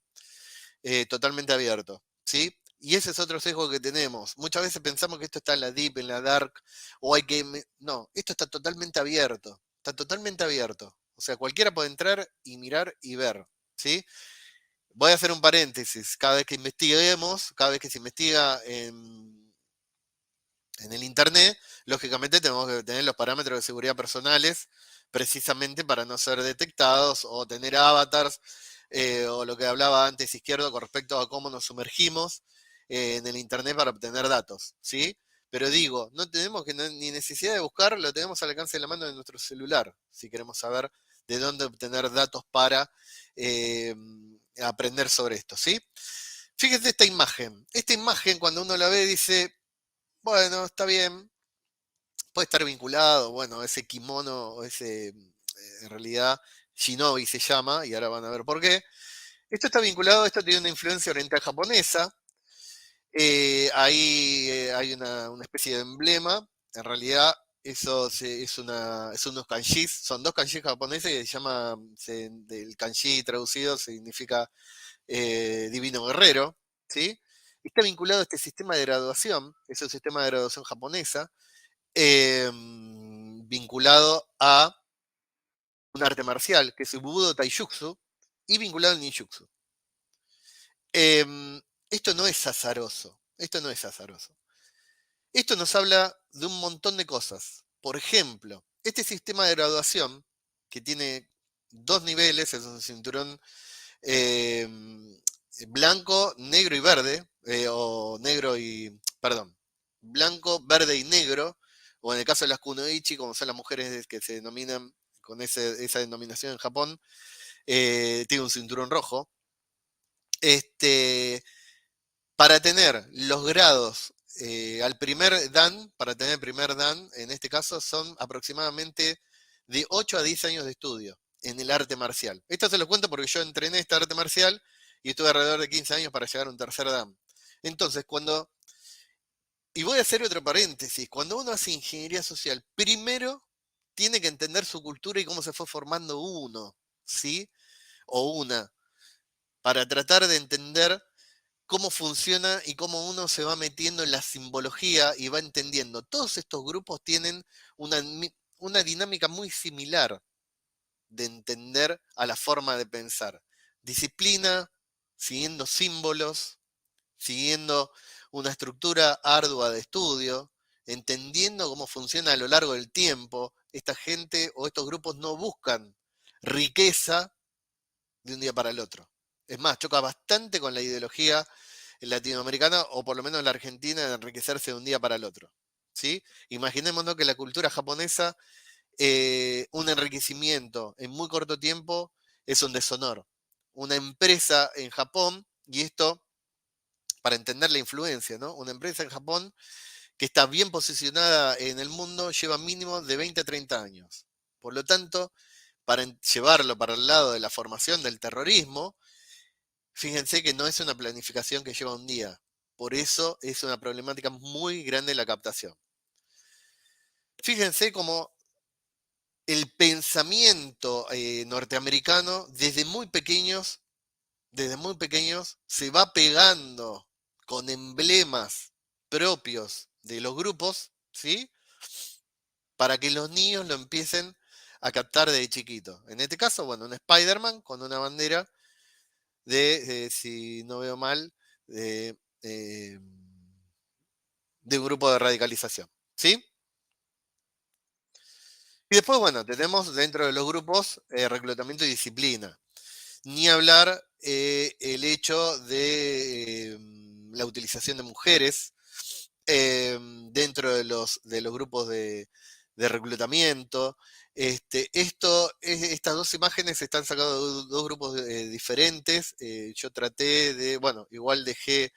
[SPEAKER 5] totalmente abierto, ¿sí? Y ese es otro sesgo que tenemos. Muchas veces pensamos que esto está en la deep, en la dark, o hay que... No, esto está totalmente abierto, está totalmente abierto. O sea, cualquiera puede entrar y mirar y ver, ¿sí? Voy a hacer un paréntesis. Cada vez que investiguemos, cada vez que se investiga en el Internet, lógicamente tenemos que tener los parámetros de seguridad personales, precisamente para no ser detectados o tener avatars, o lo que hablaba antes Izquierdo con respecto a cómo nos sumergimos en el Internet para obtener datos, ¿sí? Pero digo, no tenemos ni necesidad de buscar, lo tenemos al alcance de la mano de nuestro celular, si queremos saber de dónde obtener datos para aprender sobre esto, ¿sí? Fíjense esta imagen. Esta imagen, cuando uno la ve, dice, bueno, está bien, puede estar vinculado, bueno, ese kimono, o ese, en realidad, shinobi se llama, y ahora van a ver por qué. Esto está vinculado, esto tiene una influencia oriental japonesa, ahí hay una especie de emblema, en realidad eso es unos kanjis, son dos kanjis japoneses que se llama, del kanji traducido significa divino guerrero, ¿sí? Está vinculado a este sistema de graduación, es un sistema de graduación japonesa, vinculado a un arte marcial, que es el Budo Taijutsu, y vinculado al ninjutsu. Esto no es azaroso, esto no es azaroso. Esto nos habla de un montón de cosas. Por ejemplo, este sistema de graduación, que tiene dos niveles, es un cinturón blanco, negro y verde, blanco, verde y negro, o en el caso de las kunoichi, como son las mujeres que se denominan con esa denominación en Japón, tiene un cinturón rojo. Para tener los grados al primer Dan, para tener el primer Dan, en este caso, son aproximadamente de 8 a 10 años de estudio en el arte marcial. Esto se lo cuento porque yo entrené este arte marcial y estuve alrededor de 15 años para llegar a un tercer Dan. Entonces, y voy a hacer otro paréntesis, cuando uno hace ingeniería social, primero tiene que entender su cultura y cómo se fue formando uno, ¿sí? O una, para tratar de entender cómo funciona y cómo uno se va metiendo en la simbología y va entendiendo. Todos estos grupos tienen una dinámica muy similar de entender a la forma de pensar. Disciplina, siguiendo símbolos, siguiendo una estructura ardua de estudio, entendiendo cómo funciona a lo largo del tiempo. Esta gente o estos grupos no buscan riqueza de un día para el otro. Es más, choca bastante con la ideología latinoamericana, o por lo menos la argentina, de enriquecerse de un día para el otro, ¿sí? Imaginémonos que la cultura japonesa, un enriquecimiento en muy corto tiempo es un deshonor. Una empresa en Japón Y esto para entender la influencia, ¿no? Una empresa en Japón que está bien posicionada en el mundo lleva mínimo de 20 a 30 años. Por lo tanto, para llevarlo para el lado de la formación del terrorismo, fíjense que no es una planificación que lleva un día. Por eso es una problemática muy grande la captación. Fíjense cómo el pensamiento norteamericano desde muy pequeños se va pegando con emblemas propios de los grupos, ¿sí? Para que los niños lo empiecen a captar desde chiquito. En este caso, bueno, un Spider-Man con una bandera si no veo mal, de, eh, de un grupo de radicalización, ¿sí? Y después, bueno, tenemos dentro de los grupos reclutamiento y disciplina. Ni hablar el hecho de la utilización de mujeres dentro de los grupos de reclutamiento. Estas dos imágenes están sacadas de dos grupos diferentes. Yo traté de, bueno, igual dejé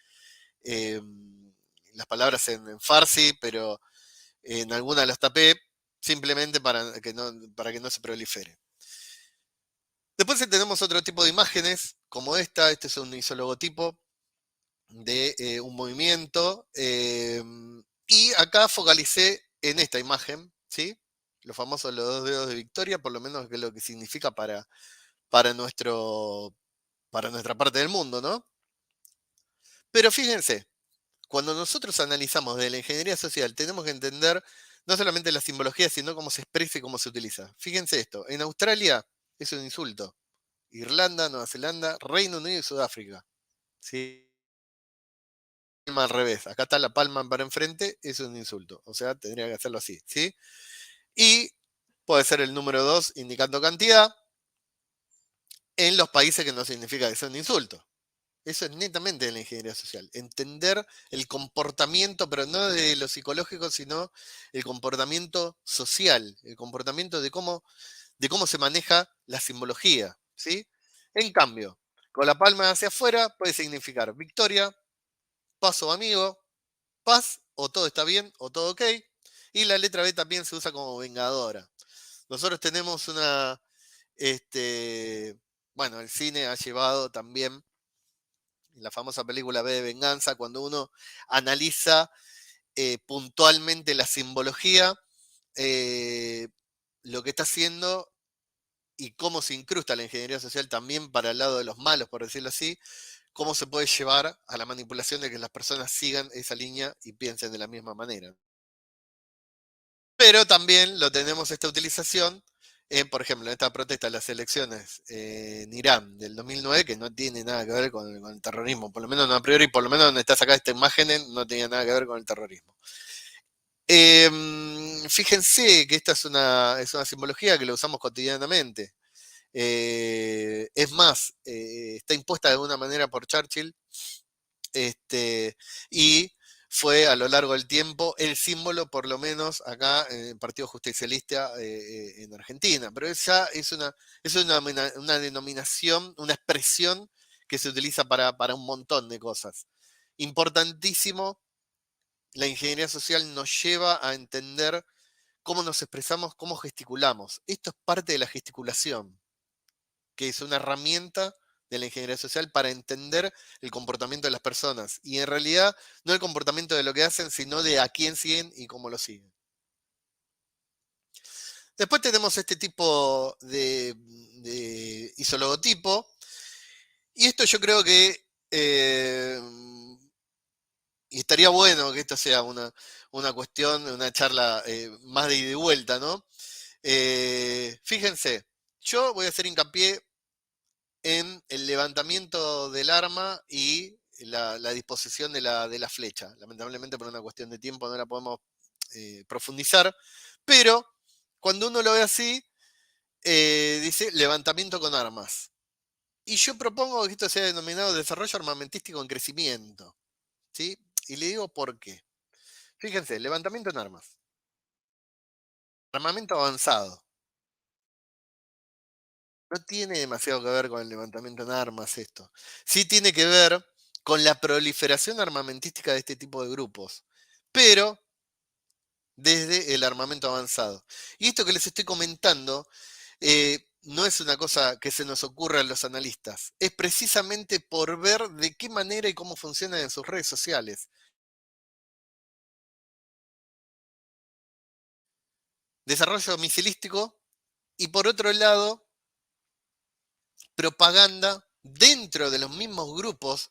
[SPEAKER 5] las palabras en farsi, pero en algunas las tapé simplemente para que no se prolifere. Después tenemos otro tipo de imágenes, como esta. Este es un isologotipo de un movimiento. Y acá focalicé en esta imagen, ¿sí? Los famosos los dos dedos de victoria, por lo menos que es lo que significa para, para nuestra parte del mundo, ¿no? Pero fíjense, cuando nosotros analizamos de la ingeniería social, tenemos que entender no solamente la simbología, sino cómo se expresa y cómo se utiliza. Fíjense esto, en Australia es un insulto. Irlanda, Nueva Zelanda, Reino Unido y Sudáfrica. ¿Sí? Al revés, acá está la palma para enfrente, es un insulto. O sea, tendría que hacerlo así, ¿sí? Y puede ser el número 2 indicando cantidad en los países que no significa que sea un insulto. Eso es netamente de la ingeniería social. Entender el comportamiento, pero no de lo psicológico, sino el comportamiento social, el comportamiento de cómo se maneja la simbología, ¿sí? En cambio, con la palma hacia afuera puede significar victoria, paso amigo, paz, o todo está bien, o todo ok. Y la letra B también se usa como vengadora. Nosotros tenemos bueno, el cine ha llevado también la famosa película B de Venganza, cuando uno analiza puntualmente la simbología, eh, lo que está haciendo y cómo se incrusta la ingeniería social también para el lado de los malos, por decirlo así, cómo se puede llevar a la manipulación de que las personas sigan esa línea y piensen de la misma manera. Pero también lo tenemos esta utilización, por ejemplo, en esta protesta de las elecciones en Irán del 2009, que no tiene nada que ver con el terrorismo, por lo menos no a priori, por lo menos donde está sacada esta imagen, no tenía nada que ver con el terrorismo. Fíjense que esta es una simbología que la usamos cotidianamente. Es más, está impuesta de alguna manera por Churchill, y fue a lo largo del tiempo el símbolo, por lo menos acá en el Partido Justicialista en Argentina. Pero esa es una denominación, una expresión que se utiliza para un montón de cosas. Importantísimo, la ingeniería social nos lleva a entender cómo nos expresamos, cómo gesticulamos. Esto es parte de la gesticulación, que es una herramienta de la ingeniería social para entender el comportamiento de las personas. Y en realidad no el comportamiento de lo que hacen, sino de a quién siguen y cómo lo siguen. Después tenemos este tipo de isologotipo. Y esto yo creo que y estaría bueno que esto sea una cuestión, una charla más de ida y vuelta, ¿no? Fíjense, yo voy a hacer hincapié en el levantamiento del arma y la disposición de la flecha. Lamentablemente por una cuestión de tiempo no la podemos profundizar, pero cuando uno lo ve así, dice levantamiento con armas. Y yo propongo que esto sea denominado desarrollo armamentístico en crecimiento, ¿sí? Y le digo por qué. Fíjense, levantamiento en armas, armamento avanzado, No tiene demasiado que ver con el levantamiento en armas esto. Sí tiene que ver con la proliferación armamentística de este tipo de grupos, pero desde el armamento avanzado. Y esto que les estoy comentando no es una cosa que se nos ocurra a los analistas, es precisamente por ver de qué manera y cómo funcionan en sus redes sociales. Desarrollo misilístico y por otro lado, propaganda dentro de los mismos grupos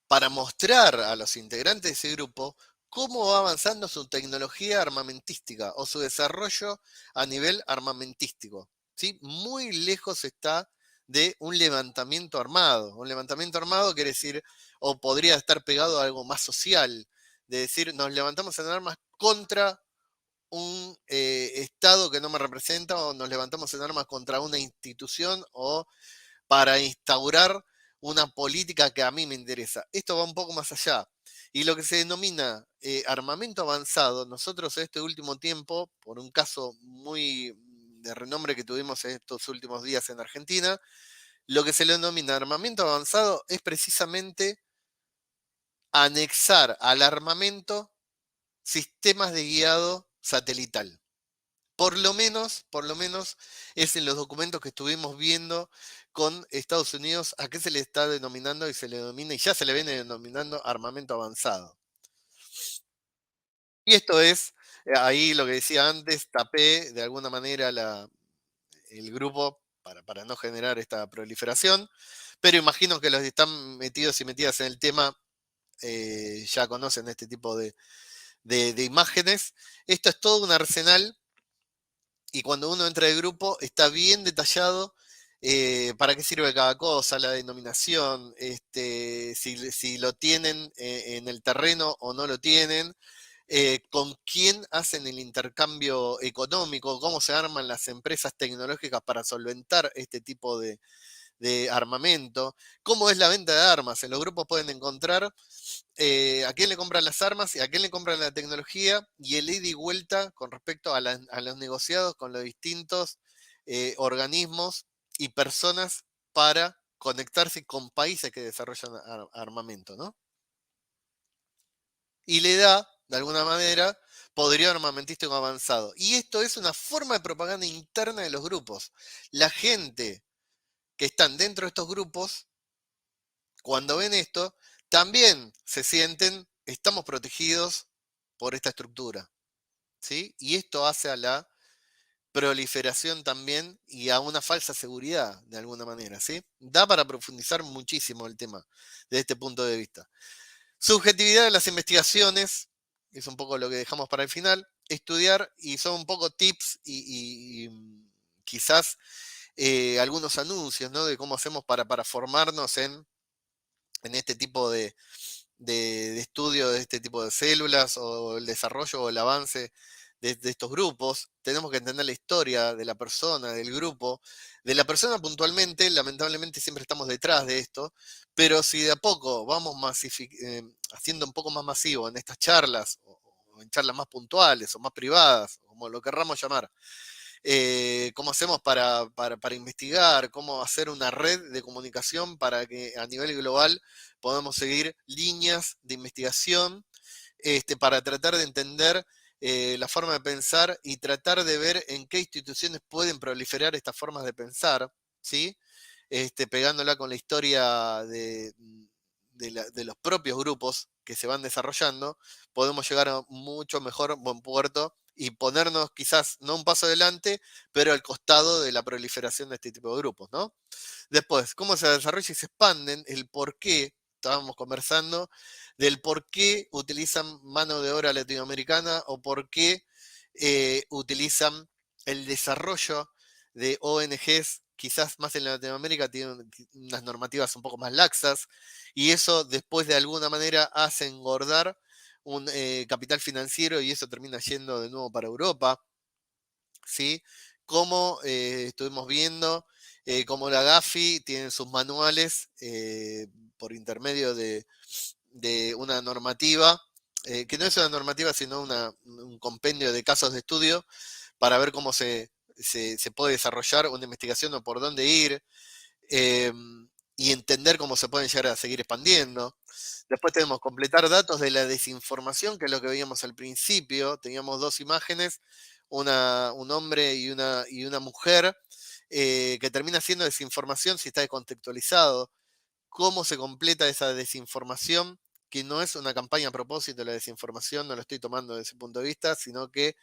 [SPEAKER 5] para mostrar a los integrantes de ese grupo cómo va avanzando su tecnología armamentística o su desarrollo a nivel armamentístico. ¿Sí? Muy lejos está de un levantamiento armado. Un levantamiento armado quiere decir, o podría estar pegado a algo más social, de decir, nos levantamos en armas contra un Estado que no me representa, o nos levantamos en armas contra una institución, o para instaurar una política que a mí me interesa. Esto va un poco más allá. Y lo que se denomina armamento avanzado, nosotros en este último tiempo, por un caso muy de renombre que tuvimos en estos últimos días en Argentina, lo que se le denomina armamento avanzado es precisamente anexar al armamento sistemas de guiado satelital. Por lo menos es en los documentos que estuvimos viendo con Estados Unidos a qué se le está denominando y se le denomina, y ya se le viene denominando armamento avanzado. Y esto es, ahí lo que decía antes, tapé de alguna manera el grupo para no generar esta proliferación, pero imagino que los que están metidos y metidas en el tema ya conocen este tipo de imágenes. Esto es todo un arsenal y cuando uno entra de grupo está bien detallado para qué sirve cada cosa, la denominación, si lo tienen en el terreno o no lo tienen, con quién hacen el intercambio económico, cómo se arman las empresas tecnológicas para solventar este tipo de armamento, cómo es la venta de armas. En los grupos pueden encontrar a quién le compran las armas y a quién le compran la tecnología y el ida y vuelta con respecto a los negociados con los distintos organismos y personas para conectarse con países que desarrollan armamento, ¿no? Y le da, de alguna manera, poderío armamentístico avanzado. Y esto es una forma de propaganda interna de los grupos. La gente que están dentro de estos grupos, cuando ven esto, también se sienten, estamos protegidos por esta estructura, ¿sí? Y esto hace a la proliferación también y a una falsa seguridad, de alguna manera, ¿sí? Da para profundizar muchísimo el tema desde este punto de vista. Subjetividad de las investigaciones, es un poco lo que dejamos para el final. Estudiar, y son un poco tips y quizás algunos anuncios, ¿no? De cómo hacemos para formarnos en este tipo de estudio de este tipo de células o el desarrollo o el avance de estos grupos. Tenemos que entender la historia de la persona, del grupo, de la persona puntualmente. Lamentablemente siempre estamos detrás de esto, pero si de a poco vamos haciendo un poco más masivo en estas charlas o en charlas más puntuales o más privadas, como lo querramos llamar, cómo hacemos para investigar, cómo hacer una red de comunicación para que a nivel global podamos seguir líneas de investigación para tratar de entender la forma de pensar y tratar de ver en qué instituciones pueden proliferar estas formas de pensar, ¿sí? Pegándola con la historia de los propios grupos que se van desarrollando, podemos llegar a mucho mejor buen puerto y ponernos quizás no un paso adelante, pero al costado de la proliferación de este tipo de grupos, ¿no? Después, cómo se desarrolla y se expanden, el por qué, estábamos conversando, del por qué utilizan mano de obra latinoamericana o por qué utilizan el desarrollo de ONGs, quizás más en Latinoamérica tienen unas normativas un poco más laxas, y eso después de alguna manera hace engordar un capital financiero y eso termina yendo de nuevo para Europa, ¿sí? Como estuvimos viendo, como la Gafi tiene sus manuales por intermedio de una normativa, que no es una normativa, sino un compendio de casos de estudio para ver cómo se se puede desarrollar una investigación o por dónde ir, y entender cómo se pueden llegar a seguir expandiendo. Después tenemos completar datos de la desinformación, que es lo que veíamos al principio. Teníamos dos imágenes, un hombre y una mujer, que termina siendo desinformación si está descontextualizado. ¿Cómo se completa esa desinformación? Que no es una campaña a propósito de la desinformación, no lo estoy tomando desde ese punto de vista, sino que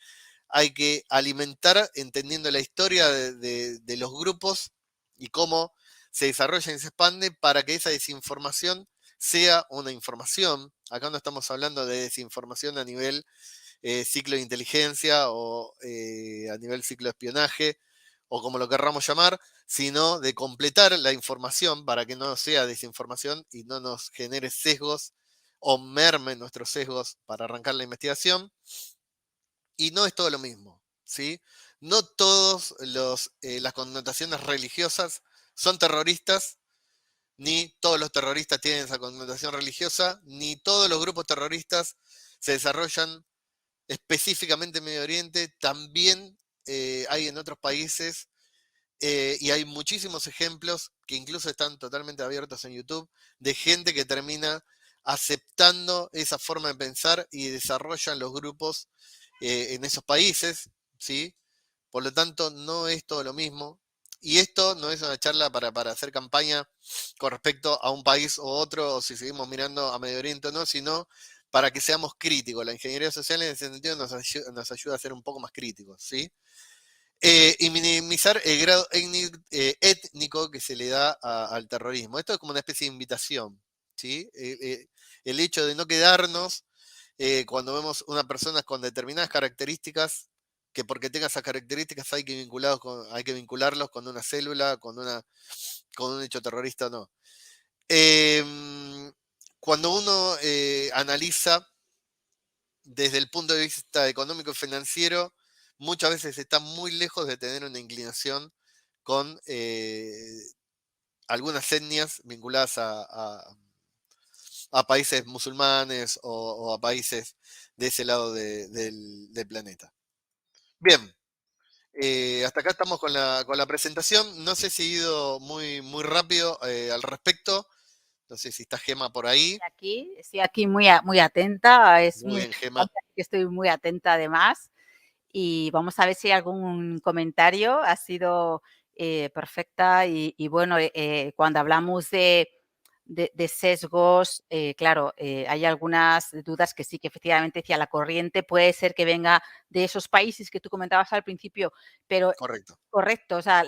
[SPEAKER 5] hay que alimentar entendiendo la historia de los grupos y cómo se desarrolla y se expande para que esa desinformación sea una información. Acá no estamos hablando de desinformación a nivel ciclo de inteligencia o a nivel ciclo de espionaje o como lo querramos llamar, sino de completar la información para que no sea desinformación y no nos genere sesgos o merme nuestros sesgos para arrancar la investigación. Y no es todo lo mismo, ¿sí? No todas las connotaciones religiosas son terroristas, ni todos los terroristas tienen esa connotación religiosa, ni todos los grupos terroristas se desarrollan específicamente en Medio Oriente. También hay en otros países, y hay muchísimos ejemplos que incluso están totalmente abiertos en YouTube, de gente que termina aceptando esa forma de pensar y desarrollan los grupos en esos países, ¿sí? Por lo tanto, no es todo lo mismo. Y esto no es una charla para hacer campaña con respecto a un país u otro, o si seguimos mirando a Medio Oriente o no, sino para que seamos críticos. La ingeniería social en ese sentido nos ayuda a ser un poco más críticos, ¿sí? Y minimizar el grado étnico que se le da al terrorismo. Esto es como una especie de invitación, ¿sí? El hecho de no quedarnos cuando vemos una persona con determinadas características, que porque tenga esas características hay que vincularlos con una célula, con un hecho terrorista o no. Em, Cuando uno analiza desde el punto de vista económico y financiero, muchas veces está muy lejos de tener una inclinación con algunas etnias vinculadas a países musulmanes o a países de ese lado del planeta. Bien, hasta acá estamos con la presentación. No sé si he ido muy rápido al respecto. No sé si está Gema por ahí.
[SPEAKER 4] Estoy aquí muy atenta, es
[SPEAKER 5] Muy
[SPEAKER 4] muy
[SPEAKER 5] bien, Gema.
[SPEAKER 4] interesante, que estoy muy atenta además. Y vamos a ver si hay algún comentario. Ha sido perfecta y bueno, cuando hablamos de sesgos, claro, hay algunas dudas que sí, que efectivamente decía la corriente puede ser que venga de esos países que tú comentabas al principio, pero
[SPEAKER 5] Correcto.
[SPEAKER 4] correcto, o sea,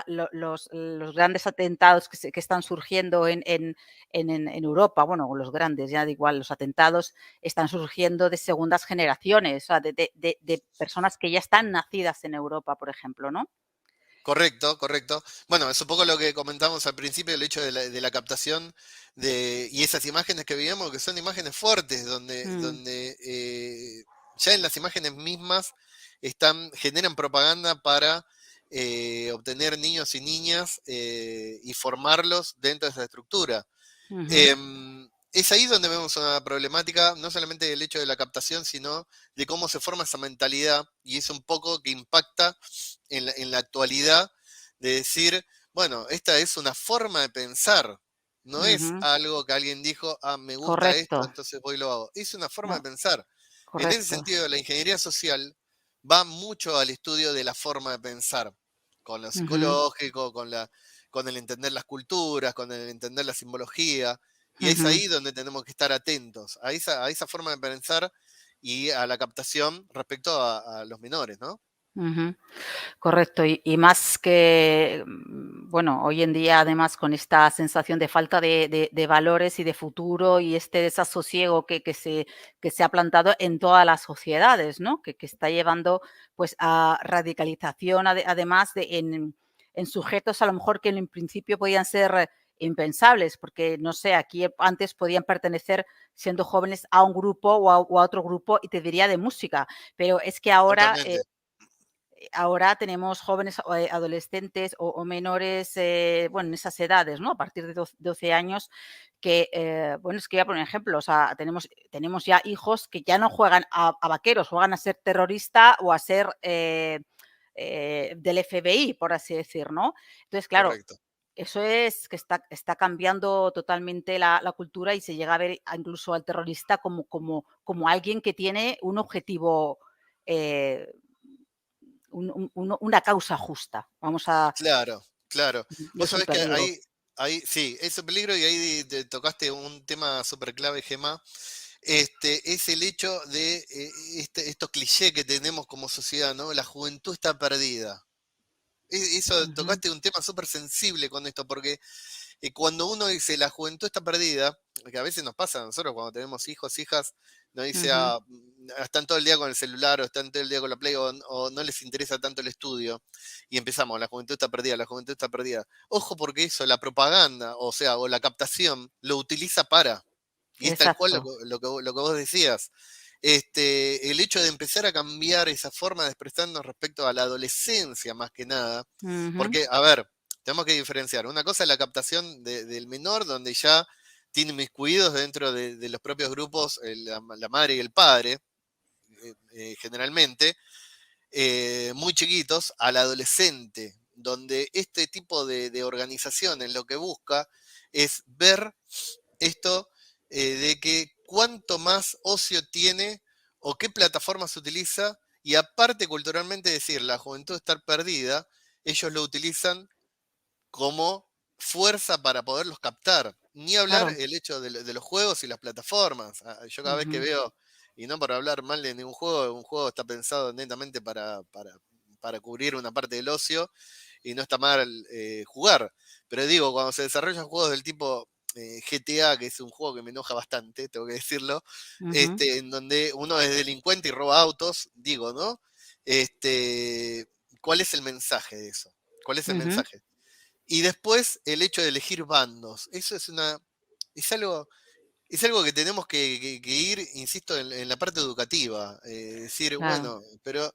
[SPEAKER 4] los grandes atentados que están surgiendo en Europa, bueno, los grandes, ya da igual, los atentados están surgiendo de segundas generaciones, o sea, de personas que ya están nacidas en Europa, por ejemplo, ¿no?
[SPEAKER 5] Correcto, correcto. Bueno, es un poco lo que comentamos al principio, el hecho de la captación y esas imágenes que veíamos, que son imágenes fuertes,
[SPEAKER 4] Mm,
[SPEAKER 5] donde ya en las imágenes mismas generan propaganda para obtener niños y niñas y formarlos dentro de esa estructura.
[SPEAKER 4] ujú,
[SPEAKER 5] Es ahí donde vemos una problemática, no solamente del hecho de la captación, sino de cómo se forma esa mentalidad, y es un poco que impacta en la actualidad de decir, bueno, esta es una forma de pensar, no es
[SPEAKER 4] ujú,
[SPEAKER 5] algo que alguien dijo, ah, me gusta esto,
[SPEAKER 4] correcto,
[SPEAKER 5] entonces voy y lo hago. Es una forma de
[SPEAKER 4] no,
[SPEAKER 5] pensar. En ese
[SPEAKER 4] correcto.
[SPEAKER 5] sentido, la ingeniería social va mucho al estudio de la forma de pensar, con lo
[SPEAKER 4] Ujú,
[SPEAKER 5] psicológico, con el entender las culturas, con el entender la simbología, y es
[SPEAKER 4] ujú.
[SPEAKER 5] ahí donde tenemos que estar atentos, a esa forma de pensar y a la captación respecto a los menores, ¿no?
[SPEAKER 4] Ujú, correcto. Y más que, bueno, hoy en día, además, con esta sensación de falta de valores y de futuro y este desasosiego que se ha plantado en todas las sociedades, ¿no? Que está llevando, pues, a radicalización, además de en sujetos, a lo mejor, que en principio podían ser impensables, porque, no sé, aquí antes podían pertenecer, siendo jóvenes, a un grupo o a otro grupo, y te diría de música, pero es que ahora,
[SPEAKER 5] Totalmente.
[SPEAKER 4] ahora tenemos jóvenes adolescentes o menores, bueno, en esas edades, ¿no? A partir de 12 años, que, bueno, es que voy a poner un ejemplo, o sea, tenemos ya hijos que ya no juegan a vaqueros, juegan a ser terrorista o a ser del FBI, por así decir, ¿no? Entonces, claro,
[SPEAKER 5] Correcto.
[SPEAKER 4] eso es que está cambiando totalmente la cultura y se llega a ver incluso al terrorista como alguien que tiene un objetivo, eh, una causa justa. Vamos a...
[SPEAKER 5] Claro, claro.
[SPEAKER 4] Y
[SPEAKER 5] Vos
[SPEAKER 4] es un
[SPEAKER 5] sabés que
[SPEAKER 4] peligro.
[SPEAKER 5] sí, es un peligro y ahí te tocaste un tema súper clave, Gemma. Es el hecho de estos clichés que tenemos como sociedad, ¿no? La juventud está perdida. Eso,
[SPEAKER 4] Ujú,
[SPEAKER 5] tocaste un tema súper sensible con esto, porque cuando uno dice la juventud está perdida, que a veces nos pasa a nosotros cuando tenemos hijos, hijas, nos dice,
[SPEAKER 4] ujú.
[SPEAKER 5] están todo el día con el celular o están todo el día con la Play o no les interesa tanto el estudio. Y empezamos, la juventud está perdida, la juventud está perdida. Ojo porque eso, la propaganda, o sea, o la captación, lo utiliza para. Y es tal cual
[SPEAKER 4] Exacto.
[SPEAKER 5] lo que vos decías. El hecho de empezar a cambiar esa forma de expresarnos respecto a la adolescencia más que nada,
[SPEAKER 4] Ujú,
[SPEAKER 5] porque, a ver, tenemos que diferenciar. Una cosa es la captación del menor, donde ya tiene miscuidos dentro de los propios grupos, la madre y el padre, generalmente, muy chiquitos, al adolescente, donde este tipo de organizaciones lo que busca es ver esto de que cuánto más ocio tiene o qué plataformas utiliza, y aparte culturalmente decir, la juventud está perdida, ellos lo utilizan como fuerza para poderlos captar. Ni hablar
[SPEAKER 4] claro.
[SPEAKER 5] el hecho de los juegos y las plataformas. Yo cada vez que
[SPEAKER 4] Ujú,
[SPEAKER 5] veo, y no por hablar mal de ningún juego, un juego está pensado netamente para cubrir una parte del ocio y no está mal jugar. Pero digo, cuando se desarrollan juegos del tipo GTA, que es un juego que me enoja bastante, tengo que decirlo,
[SPEAKER 4] ujú,
[SPEAKER 5] en donde uno es delincuente y roba autos, digo, ¿no? Este, ¿Cuál es el mensaje de eso? ¿Cuál es el
[SPEAKER 4] ujú,
[SPEAKER 5] mensaje? Y después el hecho de elegir bandos. Eso es algo, es algo que tenemos que ir, insisto, en la parte educativa. Decir,
[SPEAKER 4] claro.
[SPEAKER 5] bueno, pero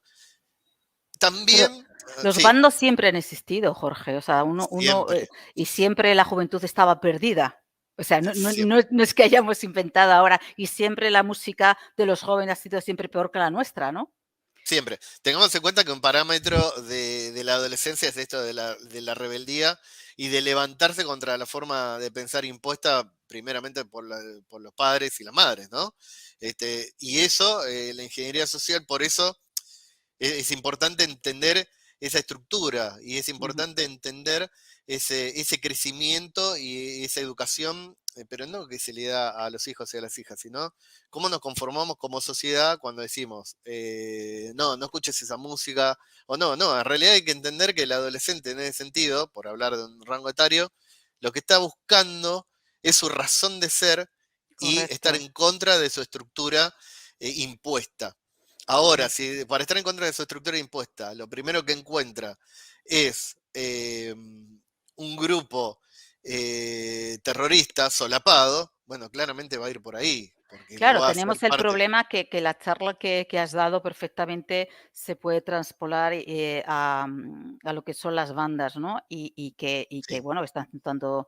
[SPEAKER 4] Pero
[SPEAKER 5] también,
[SPEAKER 4] los
[SPEAKER 5] sí,
[SPEAKER 4] bandos siempre han existido, Jorge. O sea,
[SPEAKER 5] siempre,
[SPEAKER 4] y siempre la juventud estaba perdida. O sea,
[SPEAKER 5] siempre,
[SPEAKER 4] no es que hayamos inventado ahora, y siempre la música de los jóvenes ha sido siempre peor que la nuestra, ¿no?
[SPEAKER 5] siempre. Tengamos en cuenta que un parámetro de la adolescencia es esto de la rebeldía y de levantarse contra la forma de pensar impuesta primeramente por los padres y las madres, ¿no? Y eso, la ingeniería social, por eso es importante entender esa estructura y es
[SPEAKER 4] Ujú,
[SPEAKER 5] importante entender ese crecimiento y esa educación, pero no que se le da a los hijos y a las hijas, sino cómo nos conformamos como sociedad cuando decimos, no, no escuches esa música, o no, no, en realidad hay que entender que el adolescente en ese sentido, por hablar de un rango etario, lo que está buscando es su razón de ser y estar
[SPEAKER 4] correcto,
[SPEAKER 5] en contra de su estructura impuesta. Ahora,
[SPEAKER 4] correcto.
[SPEAKER 5] si para estar en contra de su estructura impuesta, lo primero que encuentra es un grupo terrorista solapado, bueno, claramente va a ir por ahí, porque lo
[SPEAKER 4] Claro,
[SPEAKER 5] va a hacer
[SPEAKER 4] tenemos el
[SPEAKER 5] parte.
[SPEAKER 4] problema que la charla que has dado perfectamente se puede transpolar, a lo que son las bandas, ¿no? Y que,
[SPEAKER 5] Sí,
[SPEAKER 4] bueno, están dando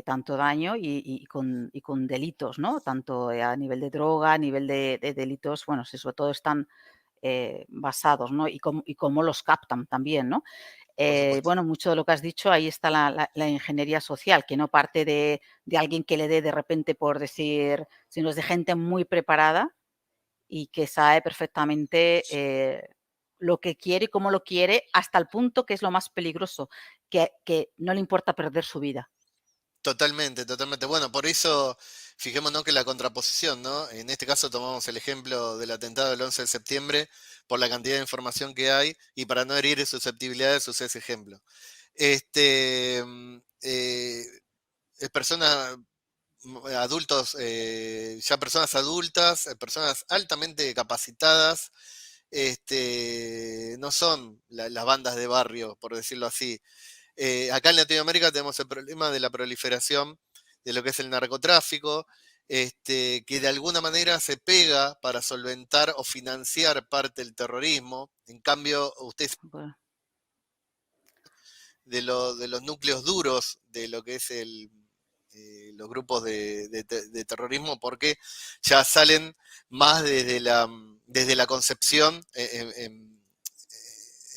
[SPEAKER 4] tanto daño y con delitos, ¿no? Tanto a nivel de droga, a nivel de delitos, bueno, sí, sobre todo están basados, ¿no? Y cómo los captan también, ¿no?
[SPEAKER 5] por supuesto.
[SPEAKER 4] Bueno, mucho de lo que has dicho, ahí está la ingeniería social, que no parte de alguien que le dé de repente por decir, sino es de gente muy preparada y que sabe perfectamente lo que quiere y cómo lo quiere, hasta el punto que es lo más peligroso, que no le importa perder su vida.
[SPEAKER 5] Totalmente, totalmente. Bueno, por eso fijémonos que la contraposición, ¿no? En este caso tomamos el ejemplo del atentado del 11 de septiembre por la cantidad de información que hay y para no herir susceptibilidades usé ese ejemplo. Este, mm, eh, Personas, adultos, ya personas adultas, personas altamente capacitadas, no son las bandas de barrio, por decirlo así. Acá en Latinoamérica tenemos el problema de la proliferación de lo que es el narcotráfico, que de alguna manera se pega para solventar o financiar parte del terrorismo. En cambio, ustedes
[SPEAKER 4] Bueno,
[SPEAKER 5] de los núcleos duros de lo que es los grupos de terrorismo, porque ya salen más desde la concepción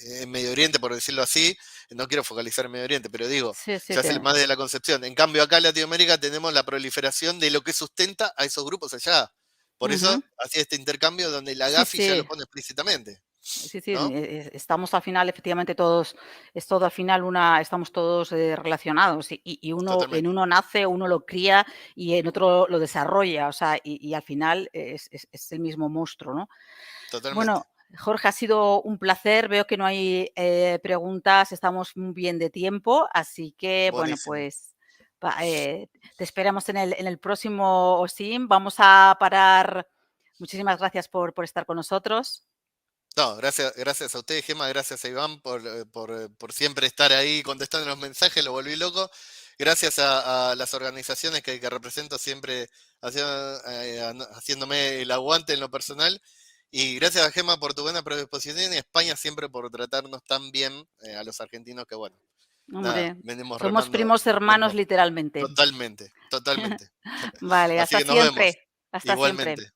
[SPEAKER 5] en Medio Oriente, por decirlo así, no quiero focalizar en Medio Oriente, pero digo,
[SPEAKER 4] Sí, sí,
[SPEAKER 5] se hace más de la concepción. En cambio, acá en Latinoamérica tenemos la proliferación de lo que sustenta a esos grupos allá. Por
[SPEAKER 4] Ujú.
[SPEAKER 5] eso hacía este intercambio donde la
[SPEAKER 4] Sí,
[SPEAKER 5] Gafi ya lo
[SPEAKER 4] sí.
[SPEAKER 5] pone explícitamente,
[SPEAKER 4] Sí, sí,
[SPEAKER 5] ¿no?
[SPEAKER 4] estamos al final, efectivamente, todos, es todo al final estamos todos relacionados y uno, en
[SPEAKER 5] Totalmente,
[SPEAKER 4] uno nace, uno lo cría y en otro lo desarrolla, o sea, y al final es el mismo monstruo, ¿no?
[SPEAKER 5] totalmente.
[SPEAKER 4] Bueno, Jorge, ha sido un placer, veo que no hay preguntas, estamos muy bien de tiempo, así que, bueno,
[SPEAKER 5] Buenísimo.
[SPEAKER 4] pues te esperamos en el próximo OSIM, vamos a parar. Muchísimas gracias por estar con nosotros.
[SPEAKER 5] No, gracias a ustedes, Gemma, gracias a Iván por siempre estar ahí contestando los mensajes, lo volví loco. Gracias a las organizaciones que represento siempre haciéndome el aguante en lo personal. Y gracias a Gemma por tu buena predisposición y a España siempre por tratarnos tan bien a los argentinos que, bueno, nada,
[SPEAKER 4] Hombre,
[SPEAKER 5] venimos
[SPEAKER 4] somos
[SPEAKER 5] remando
[SPEAKER 4] primos
[SPEAKER 5] un
[SPEAKER 4] hermanos
[SPEAKER 5] montón.
[SPEAKER 4] literalmente.
[SPEAKER 5] Totalmente, totalmente.
[SPEAKER 4] Vale,
[SPEAKER 5] Así
[SPEAKER 4] hasta
[SPEAKER 5] que nos vemos.
[SPEAKER 4] siempre, hasta siempre.
[SPEAKER 5] Igualmente.